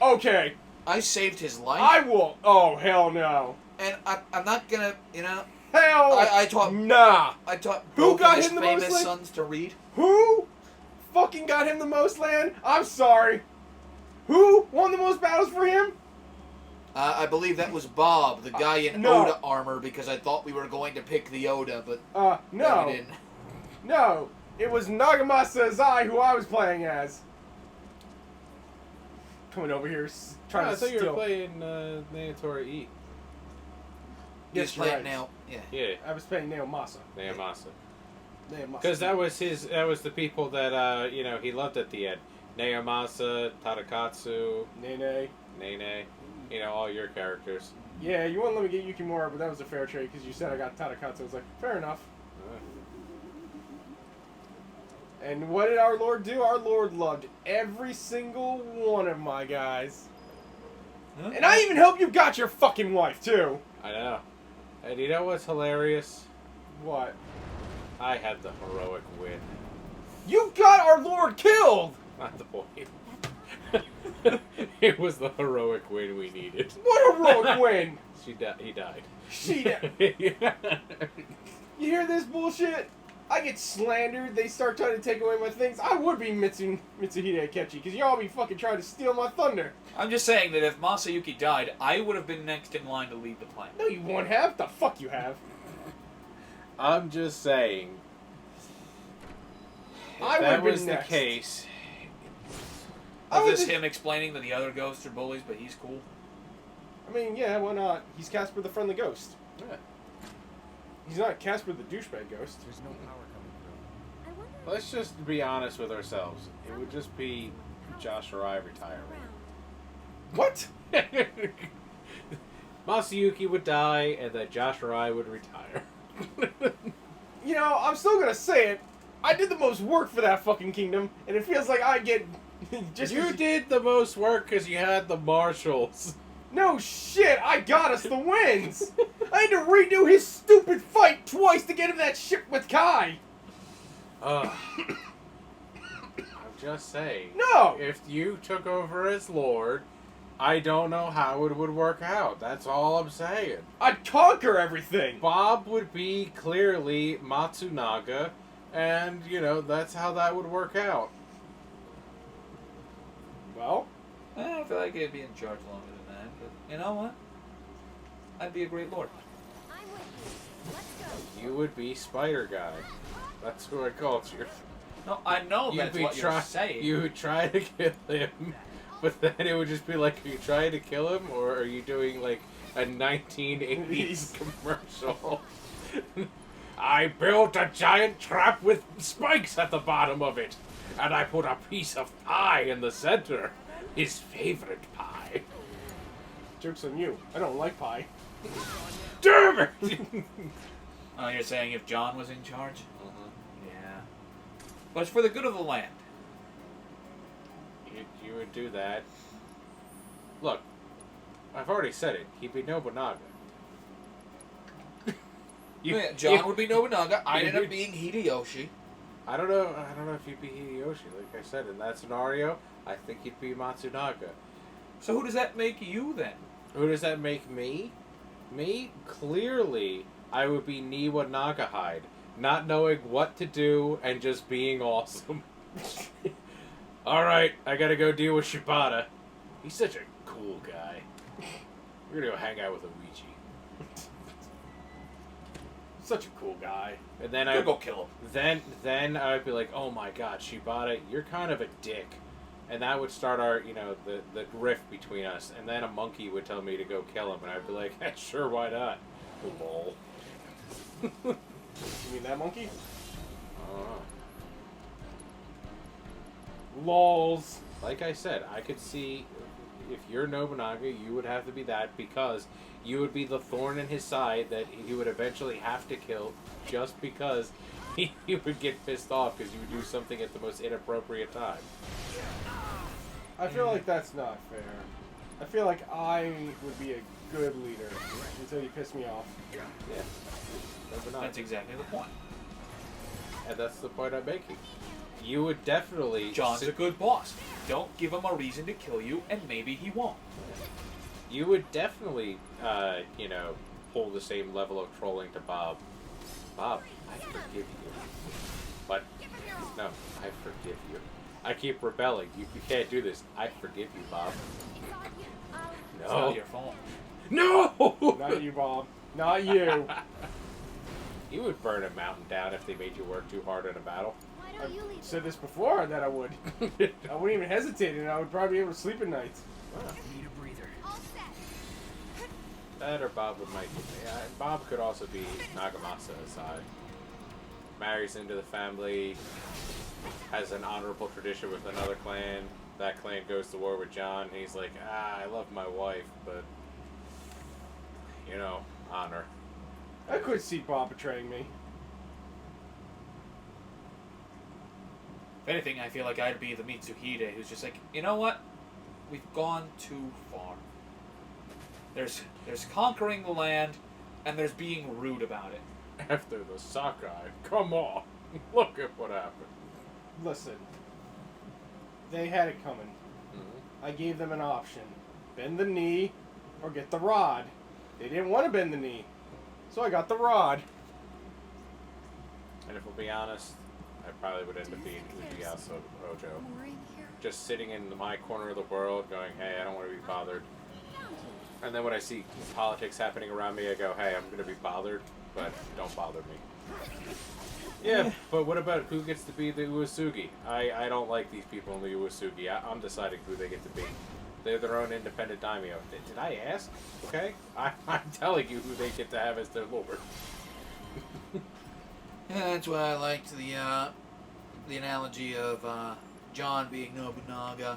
Okay, I saved his life. I will. Oh, hell no. And I'm not gonna, you know, Hell I taught nah. I taught Who both got of his him the most famous land? sons to read. Who fucking got him the most land? I'm sorry. Who won the most battles for him? I believe that was Bob, the guy in no. Oda armor, because I thought we were going to pick the Oda, but No. we didn't. No. It was Nagamasa Azai who I was playing as. Coming over here trying I to thought steal. you were playing Naotori E. He Yes, was you're playing right. now. Yeah. Yeah, I was playing Naomasa. Naomasa. Naomasa. Because that was the people that, he loved at the end. Naomasa, Tadakatsu, Nene. Nene, all your characters. Yeah, you wouldn't let me get Yukimura, but that was a fair trade because you said I got Tadakatsu. I was like, fair enough. And what did our Lord do? Our Lord loved every single one of my guys. Huh? And I even helped you got your fucking wife, too. I know. And you know what's hilarious? What? I had the heroic win. You got our Lord killed! Not the point. It was the heroic win we needed. What a heroic win! He died. You hear this bullshit? I get slandered, they start trying to take away my things, I would be Mitsuhide Akechi, because y'all be fucking trying to steal my thunder. I'm just saying that if Masayuki died, I would have been next in line to lead the plan. No, you won't have. The fuck you have. I'm just saying. If I that would've was been the next. case. I Is was this just- him explaining that the other ghosts are bullies, but he's cool? I mean, yeah, why not? He's Casper the Friendly Ghost. Yeah. He's not Casper the Douchebag Ghost. There's no power coming through. I wonder Let's just be honest with ourselves. It would just be Josh or I retiring. What? Masayuki would die, and then Josh or I would retire. You know, I'm still gonna say it. I did the most work for that fucking kingdom, and it feels like I get just You 'cause did the most work because you had the marshals. No shit, I got us the wins. I had to redo his stupid fight twice to get him that ship with Kai. I'm just saying. No. If you took over as Lord, I don't know how it would work out. That's all I'm saying. I'd conquer everything. Bob would be clearly Matsunaga, and, you know, that's how that would work out. Well, I feel like I'd be in charge longer than that, but you know what? I'd be a great lord. I'm with you. Let's go. You would be Spider Guy. That's who I called you. No, I know You'd that's be what you're saying. You would try to kill him, but then it would just be like, are you trying to kill him, or are you doing like a 1980s commercial? I built a giant trap with spikes at the bottom of it, and I put a piece of pie in the center. His favorite pie. joke's on you. I don't like pie. Damn it! Oh, you're saying if John was in charge? Uh-huh. Yeah. But it's for the good of the land. You would do that. Look, I've already said it. He'd be Nobunaga. Yeah, John would be Nobunaga. I'd You- end up being Hideyoshi. I don't know if you'd be Hideyoshi. Like I said, in that scenario, I think you'd be Matsunaga. So who does that make you then? Who does that make me? Me? Clearly, I would be Niwa Nagahide, not knowing what to do and just being awesome. Alright, I gotta go deal with Shibata. He's such a cool guy. We're gonna go hang out with Luigi. Such a cool guy. And then Go kill him. Then I'd be like, oh my god, Shibata, you're kind of a dick. And that would start our, the rift between us. And then a monkey would tell me to go kill him, and I'd be like, sure, why not? Lol. You mean that monkey? Lols. Like I said, I could see if you're Nobunaga, you would have to be that because you would be the thorn in his side that he would eventually have to kill just because he would get pissed off because you would do something at the most inappropriate time. I feel like that's not fair. I feel like I would be a good leader until you piss me off. Yeah. Nobunaga. That's exactly the point. And that's the point I'm making. You would definitely... John's a good boss. Don't give him a reason to kill you, and maybe he won't. You would definitely, pull the same level of trolling to Bob. Bob, I forgive you. But, no, I forgive you. I keep rebelling. You can't do this. I forgive you, Bob. It's No. not your fault. No! Not you, Bob. Not you. You would burn a mountain down if they made you work too hard in a battle. Why don't you lead Said this before that I would. I wouldn't even hesitate, and I would probably be able to sleep at night. Need a breather. all set? That or Bob might. Yeah, Bob could also be Nagamasa aside. Marries into the family, has an honorable tradition with another clan. That clan goes to war with John. He's like, I love my wife, but honor. I could see Bob betraying me. If anything, I feel like I'd be the Mitsuhide who's just like, you know what? We've gone too far. There's conquering the land, and there's being rude about it. After the Sakai, come on, look at what happened. Listen. They had it coming. Mm-hmm. I gave them an option. Bend the knee or get the rod. They didn't want to bend the knee. So I got the rod. And if we'll be honest, I probably would end up being Ujiyasu Ojo. More in here? Just sitting in my corner of the world going, hey, I don't want to be bothered. And then when I see politics happening around me, I go, hey, I'm going to be bothered, but don't bother me. Yeah, but what about who gets to be the Uesugi? I don't like these people in the Uesugi. I'm deciding who they get to be. They're their own independent daimyo. Did I ask? Okay? I'm telling you who they get to have as their lord. Yeah, that's why I liked the analogy of John being Nobunaga,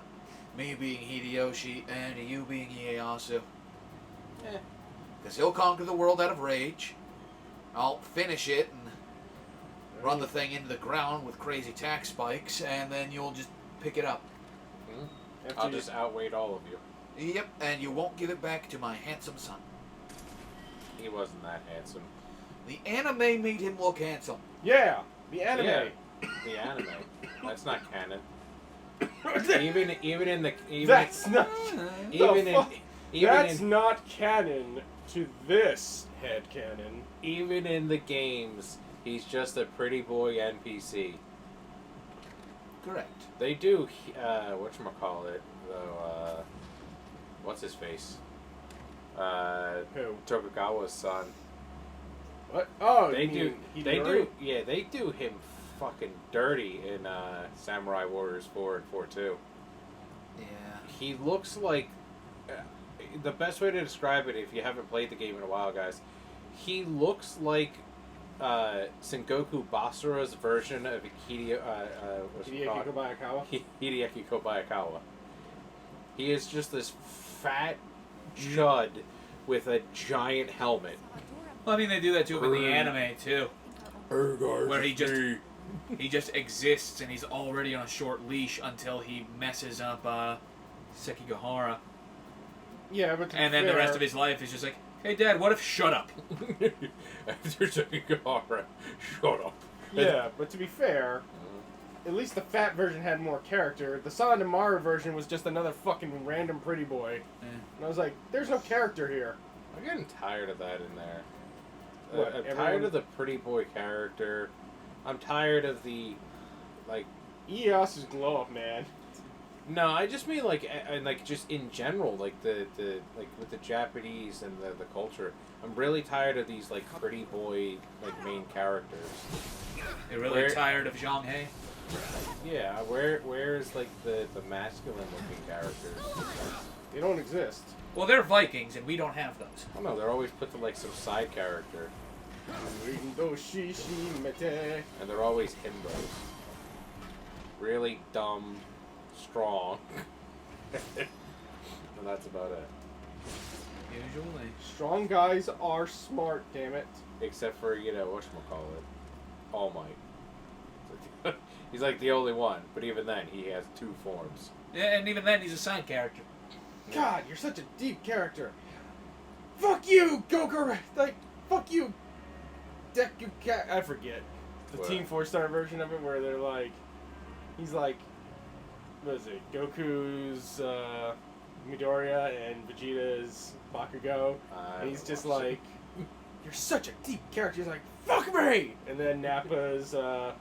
me being Hideyoshi, and you being Ieyasu. Yeah. Because he'll conquer the world out of rage. I'll finish it and run the thing into the ground with crazy tax spikes, and then you'll just pick it up. I'll just outweigh all of you. Yep, and you won't give it back to my handsome son. He wasn't that handsome. The anime made him look handsome. Yeah, the anime. Yeah, the anime. That's not canon. even in the That's not. even in fuck? even That's in not canon to this head canon. even in the games, he's just a pretty boy NPC. Correct. They do whatchamacallit though. What's his face? Who? Tokugawa's son. What? Oh, They you do. mean They Hidori? do. Yeah, they do him fucking dirty in Samurai Warriors 4 and 4 2. Yeah. He looks like the best way to describe it, if you haven't played the game in a while, guys, he looks like Sengoku Basara's version of Hideki Kobayakawa? Hideaki Kobayakawa. He is just this fat chud with a giant helmet. Well, I mean, they do that to him in the anime too, Hey guys, where he just exists and he's already on a short leash until he messes up Sekigahara, Yeah, but to and be then the fair, rest of his life is just like, hey, Dad, what if shut up? After Sekigahara, shut up. Yeah, but to be fair, at least the fat version had more character. The Sanemaru version was just another fucking random pretty boy. Yeah. And I was like, there's no character here. I'm getting tired of that in there. What, I'm everyone- tired of the pretty boy character. I'm tired of the, like, Ieyasu's glow up, man. no, I just mean like, and like just in general, like the like with the Japanese and the culture. I'm really tired of these like pretty boy like main characters. You're really Where- tired of Zhang He? Yeah, where is like the masculine looking characters? They don't exist. Well, they're Vikings, and we don't have those. I don't know. They're always put to like some side character, and they're always himbos. Really dumb, strong, and that's about it. Usually. Strong guys are smart, damn it. Except for, whatchamacallit, All Might. He's like the only one, but even then, he has two forms. Yeah, and even then, he's a side character. God, you're such a deep character. Fuck you, Goku! Like, fuck you, Deku Cat. I forget. The What? Team 4-star version of it where they're like, he's like, what is it? Goku's Midoriya and Vegeta's Bakugo. And he's just like, you're such a deep character. He's like, fuck me! And then Nappa's, I'm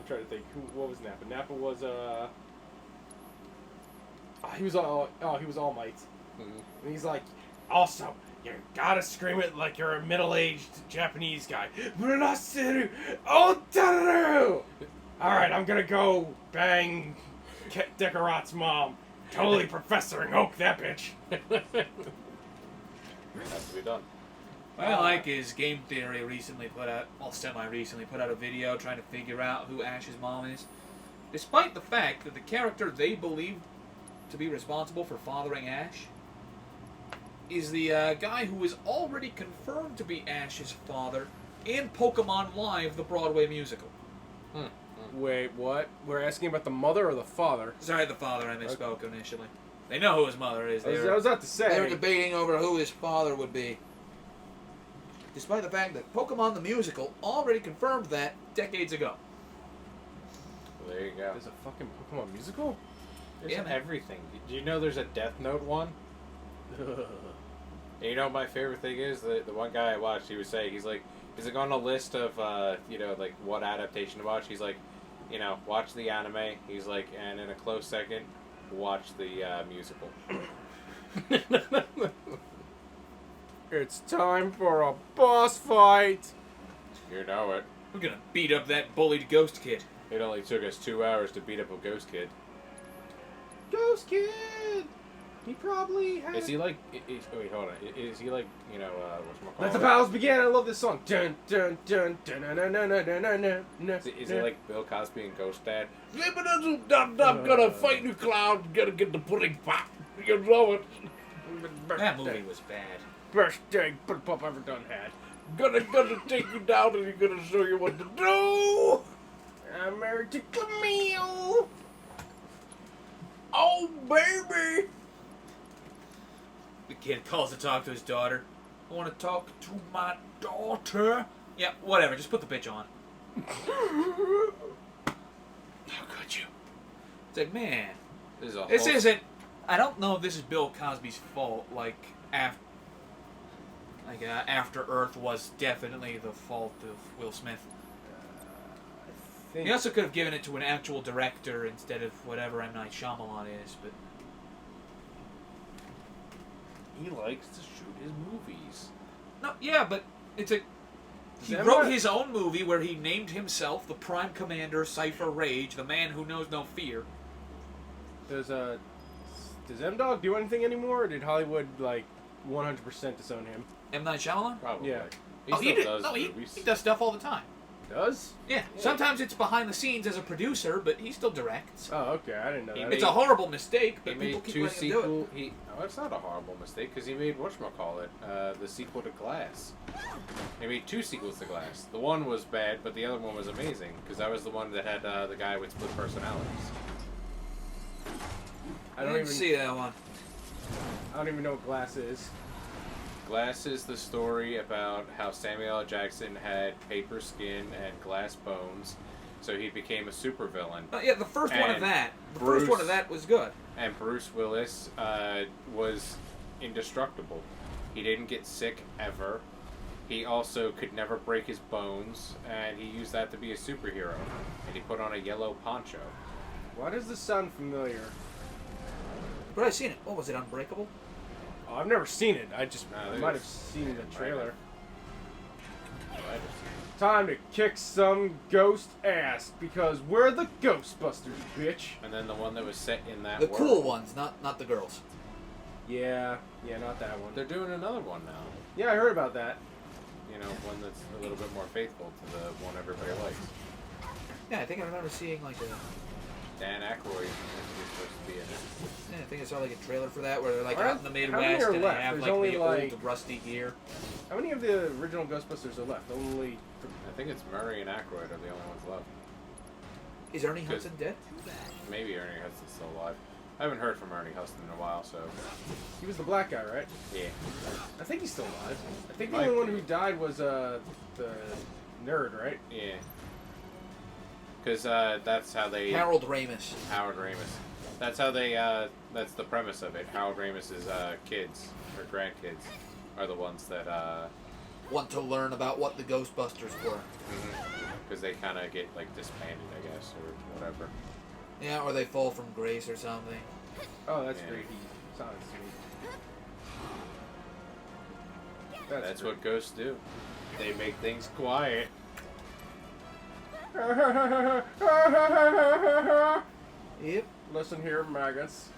trying to think, what was Nappa? Nappa was, he was All Might. Mhm. And he's like, also, you gotta scream it like you're a middle-aged Japanese guy. Munasiru Otaru! Alright, I'm gonna go bang Decarat's mom. Totally Professoring Oak that bitch. Has to be done. What I like is Game Theory semi-recently put out a video trying to figure out who Ash's mom is. Despite the fact that the character they believe to be responsible for fathering Ash is the guy who is already confirmed to be Ash's father in Pokemon Live, the Broadway musical. Wait, what? We're asking about the mother or the father? Sorry, the father, I misspoke initially. They know who his mother is. I was about to say. They were debating over who his father would be. Despite the fact that Pokemon the Musical already confirmed that decades ago. Well, there you go. There's a fucking Pokemon musical? There's Yeah, man. everything. Do you know there's a Death Note one? And you know what my favorite thing is? The one guy I watched, he was saying, he's like, Is it on a list of like what adaptation to watch? He's like, watch the anime. He's like, and in a close second, watch the musical. It's time for a boss fight. You know it. We're gonna beat up that bullied ghost kid. It only took us 2 hours to beat up a ghost kid. Ghost kid. He probably has. Is he like? Wait, hold on. Is he like? What's Let the battles begin. I love this song. Dun dun dun dun dun dun dun dun dun dun. Is he like Bill Cosby and Ghost Dad? I'm gonna fight the cloud. Gonna get the pudding pop. You know it. That movie was bad. Best day Pudding Pop ever done had. Gonna take you down and he's gonna show you what to do. I'm married to Camille. Oh baby. The kid calls to talk to his daughter. I want to talk to my daughter. Yeah, whatever. Just put the bitch on. How could you? It's like, man, this isn't. I don't know if this is Bill Cosby's fault. After Earth was definitely the fault of Will Smith. He also could have given it to an actual director instead of whatever M. Night Shyamalan is, but He likes to shoot his movies. no, yeah, but it's a. He Does wrote M. his own movie where he named himself the Prime Commander, Cypher Rage, the man who knows no fear. Does M-Dog do anything anymore, or did Hollywood 100% disown him? M. Night Shyamalan? Probably. Yeah. He still does movies. He does stuff all the time. Does? Yeah. Sometimes it's behind the scenes as a producer, but he still directs. Oh, okay. I didn't know He that. It's a horrible mistake, He but people made keep 2 letting him do it. sequel. No, it's not a horrible mistake because he made whatchamacallit, the sequel to Glass. He made 2 sequels to Glass. The one was bad, but the other one was amazing because that was the one that had the guy with split personalities. I didn't see that one. I don't even know what Glass is. Glass is the story about how Samuel L. Jackson had paper skin and glass bones, so he became a supervillain. Yeah, the first one of And that. The Bruce- first one of that was good. And Bruce Willis was indestructible. He didn't get sick ever. He also could never break his bones, and he used that to be a superhero. And he put on a yellow poncho. Why does this sound familiar? But I've seen it. What was it, Unbreakable? Oh, I've never seen it. I just No, might have seen the trailer. Right. Time to kick some ghost ass because we're the Ghostbusters, bitch. And then the one that was set in that The world. cool ones, not the girls. Yeah, not that one. They're doing another one now. Yeah, I heard about that. One that's a little bit more faithful to the one everybody likes. Yeah, I think I remember seeing like a. Dan Aykroyd is supposed to be in it. Yeah, I think I saw like a trailer for that where they're like Alright, out in the how many Midwest are and they left? have There's like only, the like- old rusty gear. How many of the original Ghostbusters are left? Only. I think it's Murray and Aykroyd are the only ones left. Is Ernie Good. Hudson dead? Maybe Ernie Hudson's still alive. I haven't heard from Ernie Hudson in a while, so He was the black guy, right? yeah. I think he's still alive. I think the Might only one be. who died was the nerd, right? Yeah. Because that's how they... Harold Ramis. Howard Ramis. That's how they, that's the premise of it. Howard Ramis's kids, or grandkids, are the ones that, Want to learn about what the Ghostbusters were. because they kind of get, like, disbanded, I guess, or whatever. Yeah, or they fall from grace or something. Oh, that's Yeah. great. He sounded sweet. That's what ghosts do. They make things quiet. Yep. Listen here, maggots.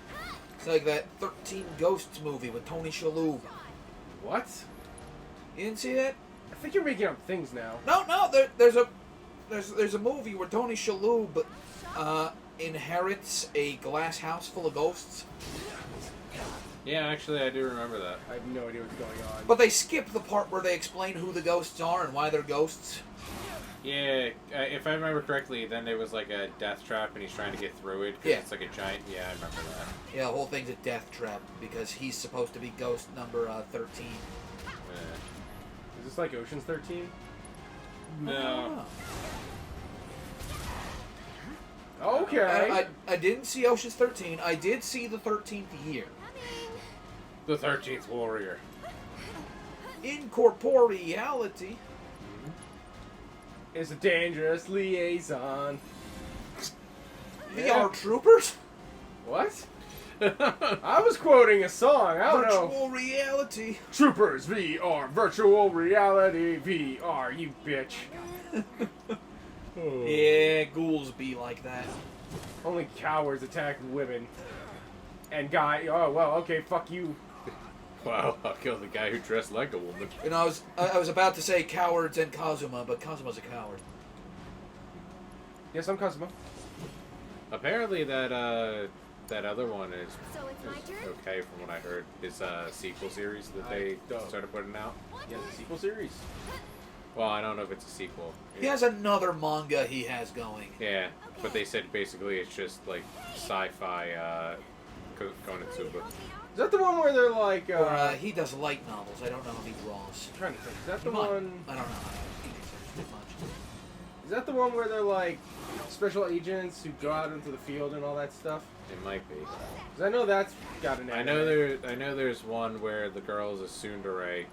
It's like that 13 Ghosts movie with Tony Shalhoub. What? You didn't see that? I think you're making up things now. No. There's a movie where Tony Shalhoub inherits a glass house full of ghosts, Yeah, actually, I do remember that. I have no idea what's going on. but they skip the part where they explain who the ghosts are and why they're ghosts. Yeah, if I remember correctly, then there was like a death trap and he's trying to get through it because Yeah. it's like a giant... Yeah, I remember that. Yeah, the whole thing's a death trap because he's supposed to be ghost number 13. Is this like Ocean's 13? No. Okay. I didn't see Ocean's 13. I did see the 13th year. The 13th Warrior. Incorporeality. is a dangerous liaison. VR troopers? What? I was quoting a song. I don't know. Virtual reality. Troopers VR, virtual reality VR. You bitch. Yeah, ghouls be like that. Only cowards attack women. And guy. Oh well. Okay. Fuck you. Wow, I'll kill the guy who dressed like a woman. You know, I was about to say cowards and Kazuma, but Kazuma's a coward. Yes, I'm Kazuma. Apparently that other one is So it's my turn? okay from what I heard. His sequel series that they started putting out. Yeah, the sequel series. Well, I don't know if it's a sequel. He has another manga he has going. Yeah, but they said basically it's just like sci-fi Konosuba. Is that the one where they're like? Or, he does light novels. I don't know if he draws. I'm trying to think. Is that He the might. one? I don't know. He researched it much. Is that the one where they're like special agents who go out into the field and all that stuff? It might be. 'Cause I know that's got an. I know there's one where the girl's a tsundere,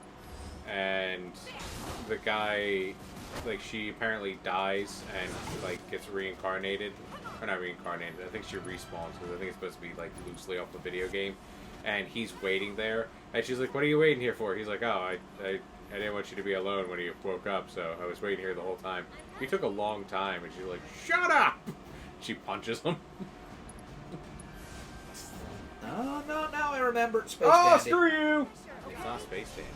and the guy, like, she apparently dies and like gets reincarnated, or not reincarnated. I think she respawns because I think it's supposed to be like loosely off the video game, and he's waiting there, and she's like, "What are you waiting here for?" He's like, "Oh, I didn't want you to be alone when you woke up, so I was waiting here the whole time." He took a long time, and she's like, "Shut up!" She punches him. No, now I remember. Space Oh, Dandy. screw you! It's not Space Dandy.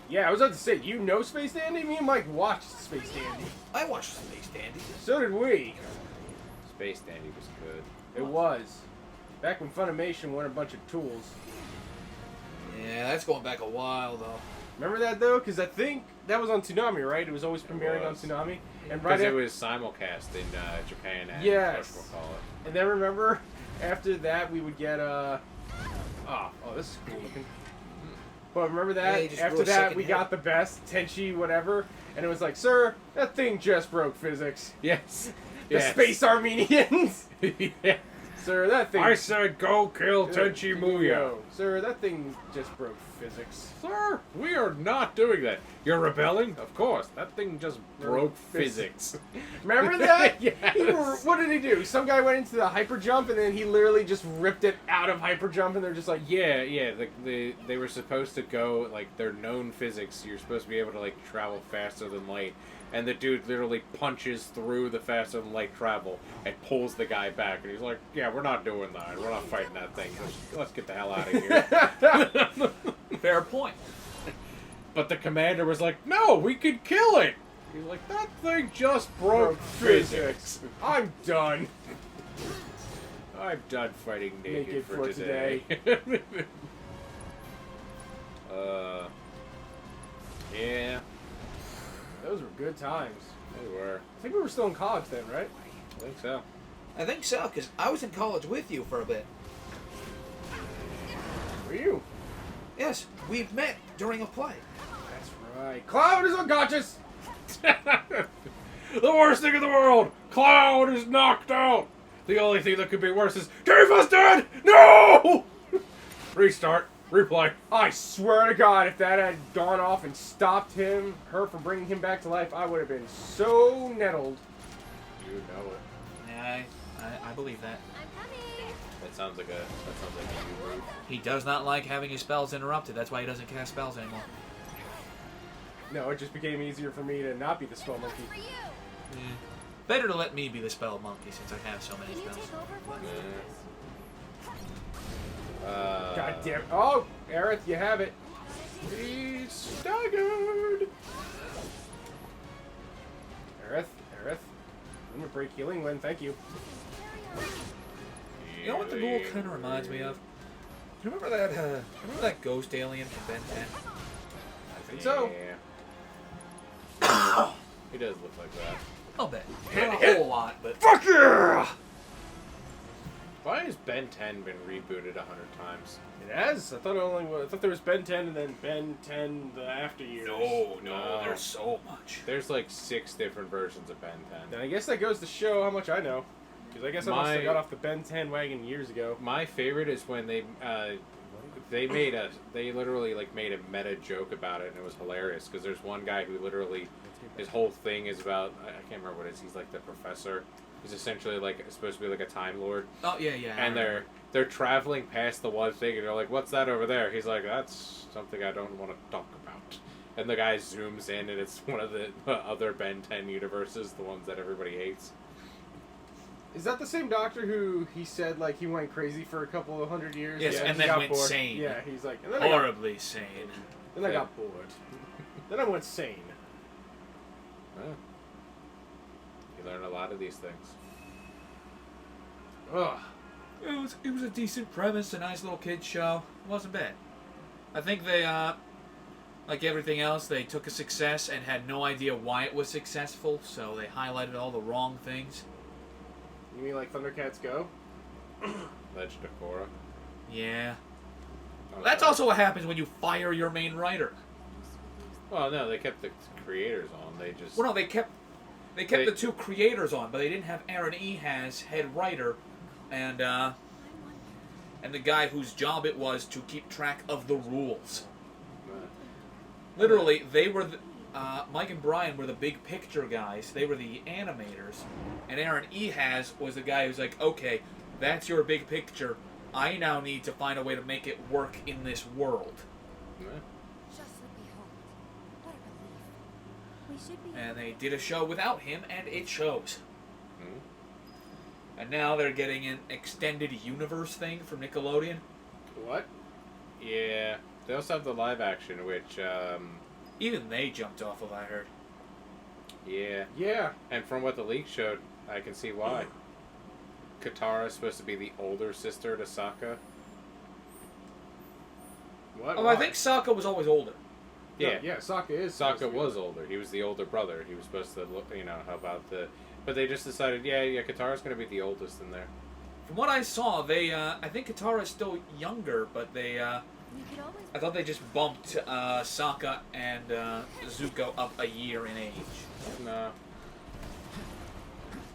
Yeah, I was about to say, you know Space Dandy? Me and Mike watched Space Dandy. I watched Space Dandy. So did we. Space Dandy was good. It was. Back when Funimation won a bunch of tools. Yeah, that's going back a while though. Remember that though? Because I think that was on Toonami, right? It was always premiering was. on Toonami. And Because right it was simulcast in Japan and Yes. whatchamacallit. And then remember, after that we would get oh, this is cool looking. But remember Yeah, that? you just After grew a that second we head. got the best Tenchi whatever, and it was like, sir, that thing just broke physics. Yes. The Yes. Space Armenians. Yeah. Sir, that thing. I said go kill Tenchi Muyo. Sir, that thing just broke physics. Sir, we are not doing that. You're rebelling? Of course. That thing just broke Physics. physics. Remember that? Yes. What did he do? Some guy went into the hyper jump and then he literally just ripped it out of hyper jump, and they're just like, Yeah. They were supposed to go, like, their known physics. You're supposed to be able to, like, travel faster than light. And the dude literally punches through the faster than light travel and pulls the guy back. And he's like, yeah, we're not doing that. We're not fighting that thing. Let's get the hell out of here. Fair point. But the commander was like, no, we could kill it. He's like, that thing just broke physics. I'm done. I'm done fighting naked for today. Yeah, Those were good times. they were. I think we were still in college then, right? I think so. I think so, because I was in college with you for a bit. Were you? Yes, we met during a play. That's right. Cloud is unconscious. The worst thing in the world! Cloud is knocked out! The only thing that could be worse is Tifa's dead! No! Restart. Replay. I swear to God, if that had gone off and stopped her from bringing him back to life, I would have been so nettled. You know it. Yeah, I believe that. I'm coming. That sounds like a you move. He does not like having his spells interrupted. That's why he doesn't cast spells anymore. No, it just became easier for me to not be the spell monkey. For you. Better to let me be the spell monkey since I have so many Can you spells. take over for me? God damn. Oh, Aerith, you have it. He's staggered. Aerith. I'm gonna break healing when, thank you. You know what the ghoul kind of reminds me of? Do you remember that ghost alien from Ben 10? I think so. Yeah. He does look like that. I'll bet. Not a whole lot, but Fuck yeah! Why has Ben 10 been rebooted 100 times? It has. I thought there was Ben 10 and then Ben 10 the after years. No. there's so much. There's like 6 different versions of Ben 10. And I guess that goes to show how much I know. Because I guess I must have My- got off the Ben 10 wagon years ago. My favorite is when they They literally like made a meta joke about it, and it was hilarious because there's one guy who literally, his whole thing is about, I can't remember what it is. He's like the professor. He's essentially like supposed to be like a time lord. Oh yeah, yeah. And they're traveling past the one thing, and they're like, "What's that over there?" He's like, "That's something I don't want to talk about." And the guy zooms in, and it's one of the other Ben 10 universes, the ones that everybody hates. Is that the same doctor who he said like he went crazy for a couple of 100 years? Yes, yeah, and he then got went bored. sane. Yeah, he's like, and then Horribly sane. I got bored. Then I went sane. Huh. You learn a lot of these things. Ugh. It was a decent premise, a nice little kids show. It wasn't bad. I think they, like everything else, they took a success and had no idea why it was successful, so they highlighted all the wrong things. You mean like Thundercats Go? Legend of Korra. Yeah. Oh, That's sorry. also what happens when you fire your main writer. Well, no, they kept the creators on. They just. Well, no, they kept the two creators on, but they didn't have Aaron Ehas, head writer, and the guy whose job it was to keep track of the rules. Literally, they were Mike and Brian were the big picture guys. They were the animators, and Aaron Ehas was the guy who's like, okay, that's your big picture. I now need to find a way to make it work in this world. Just let me hold. What a relief. We should be. And they did a show without him, and it shows. Hmm? And now they're getting an extended universe thing from Nickelodeon. What? Yeah. They also have the live action, which, Even they jumped off of, I heard. yeah. Yeah. And from what the leak showed, I can see why. Katara is supposed to be the older sister to Sokka. What? Oh, Why? I think Sokka was always older. Yeah. No, yeah, Sokka is. supposed to Sokka be was older. He was the older brother. He was supposed to look, help out the... But they just decided, yeah, Katara's going to be the oldest in there. From what I saw, they, I think Katara is still younger, but they, We could always. I thought they just bumped Sokka and Zuko up a year in age. No.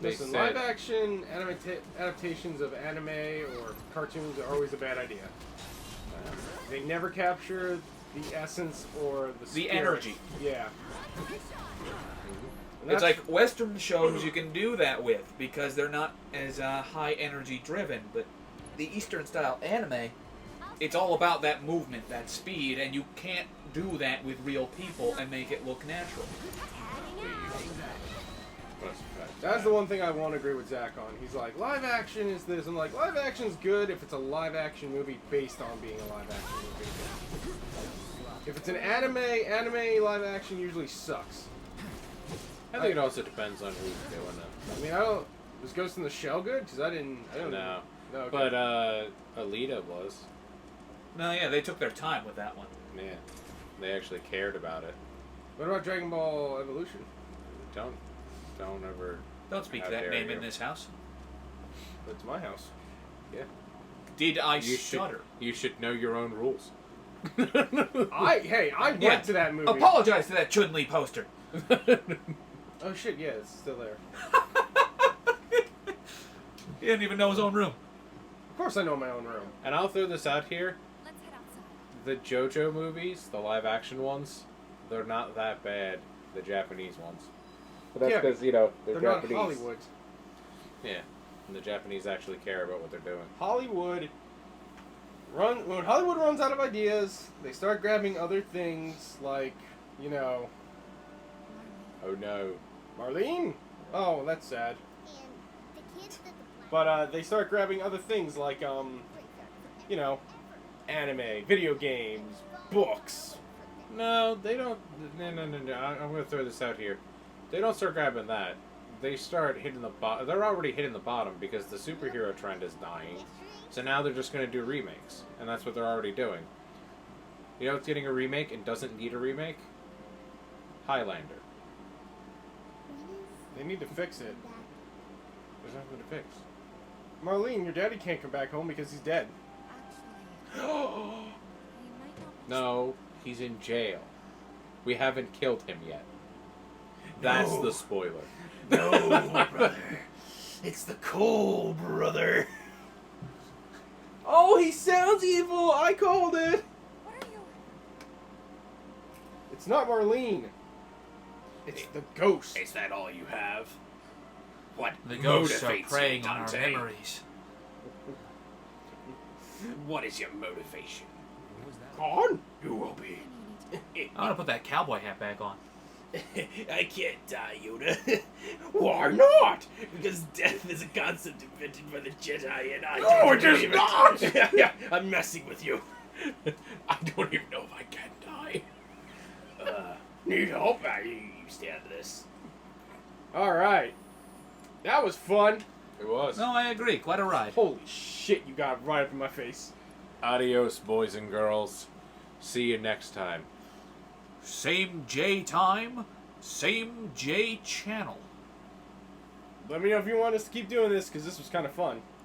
They Listen, said- live action adaptations of anime or cartoons are always a bad idea. They never capture the essence or the spirit. energy. Yeah. And It's that's- like Western shows you can do that with because they're not as high energy driven, but the Eastern style anime, it's all about that movement, that speed, and you can't do that with real people and make it look natural. That's the one thing I won't agree with Zach on. He's like, live action is this. I'm like, live action's good if it's a live action movie based on being a live action movie. If it's an anime live action usually sucks. I think it also depends on who's doing it. I mean, I don't. Was Ghost in the Shell good? Because I don't. No. No. Okay. But, Alita was. No, yeah, they took their time with that one. Yeah. They actually cared about it. What about Dragon Ball Evolution? Don't ever... Don't speak How that dare name you. in this house. That's my house. Did I You stutter? You should know your own rules. I went Yeah. to that movie. Apologize to that Chun-Li poster. Oh shit! Yeah, it's still there. He didn't even know his own room. Of course, I know my own room. And I'll throw this out here. Let's head outside. The JoJo movies, the live action ones, they're not that bad. The Japanese ones. But that's Yeah, because, they're They're Japanese. not Hollywood. Yeah. And the Japanese actually care about what they're doing. Hollywood. When Hollywood runs out of ideas, they start grabbing other things like, Oh no. Marlene. Oh, that's sad. And the kids did the But they start grabbing other things like anime, video games, books. No, they don't. No. I'm going to throw this out here. They don't start grabbing that. They start hitting the bottom. They're already hitting the bottom because the superhero trend is dying. So now they're just going to do remakes. And that's what they're already doing. You know what's getting a remake and doesn't need a remake? Highlander. They need to fix it. There's nothing to fix. Marlene, your daddy can't come back home because he's dead. Actually, he might not. No, he's in jail. We haven't killed him yet. That's No. the spoiler. No, brother. It's the coal, brother. Oh, Oh, he sounds evil! I called it! What are you? It's not Marlene. It's the ghost. Is that all you have? What The ghosts are motivates preying you, on our Dante? memories. What is your motivation? What was that? Gone? You will be. I want to put that cowboy hat back on. I can't die, Yoda. Why not? Because death is a concept invented by the Jedi, and I don't believe it. Yeah, I'm messing with you. I don't even know if I can die. Need help? You stay out of this. Alright. That was fun. It was. No, I agree. Quite a ride. Holy shit, you got right up in my face. Adios, boys and girls. See you next time. Same J time, same J channel. Let me know if you want us to keep doing this, because this was kind of fun.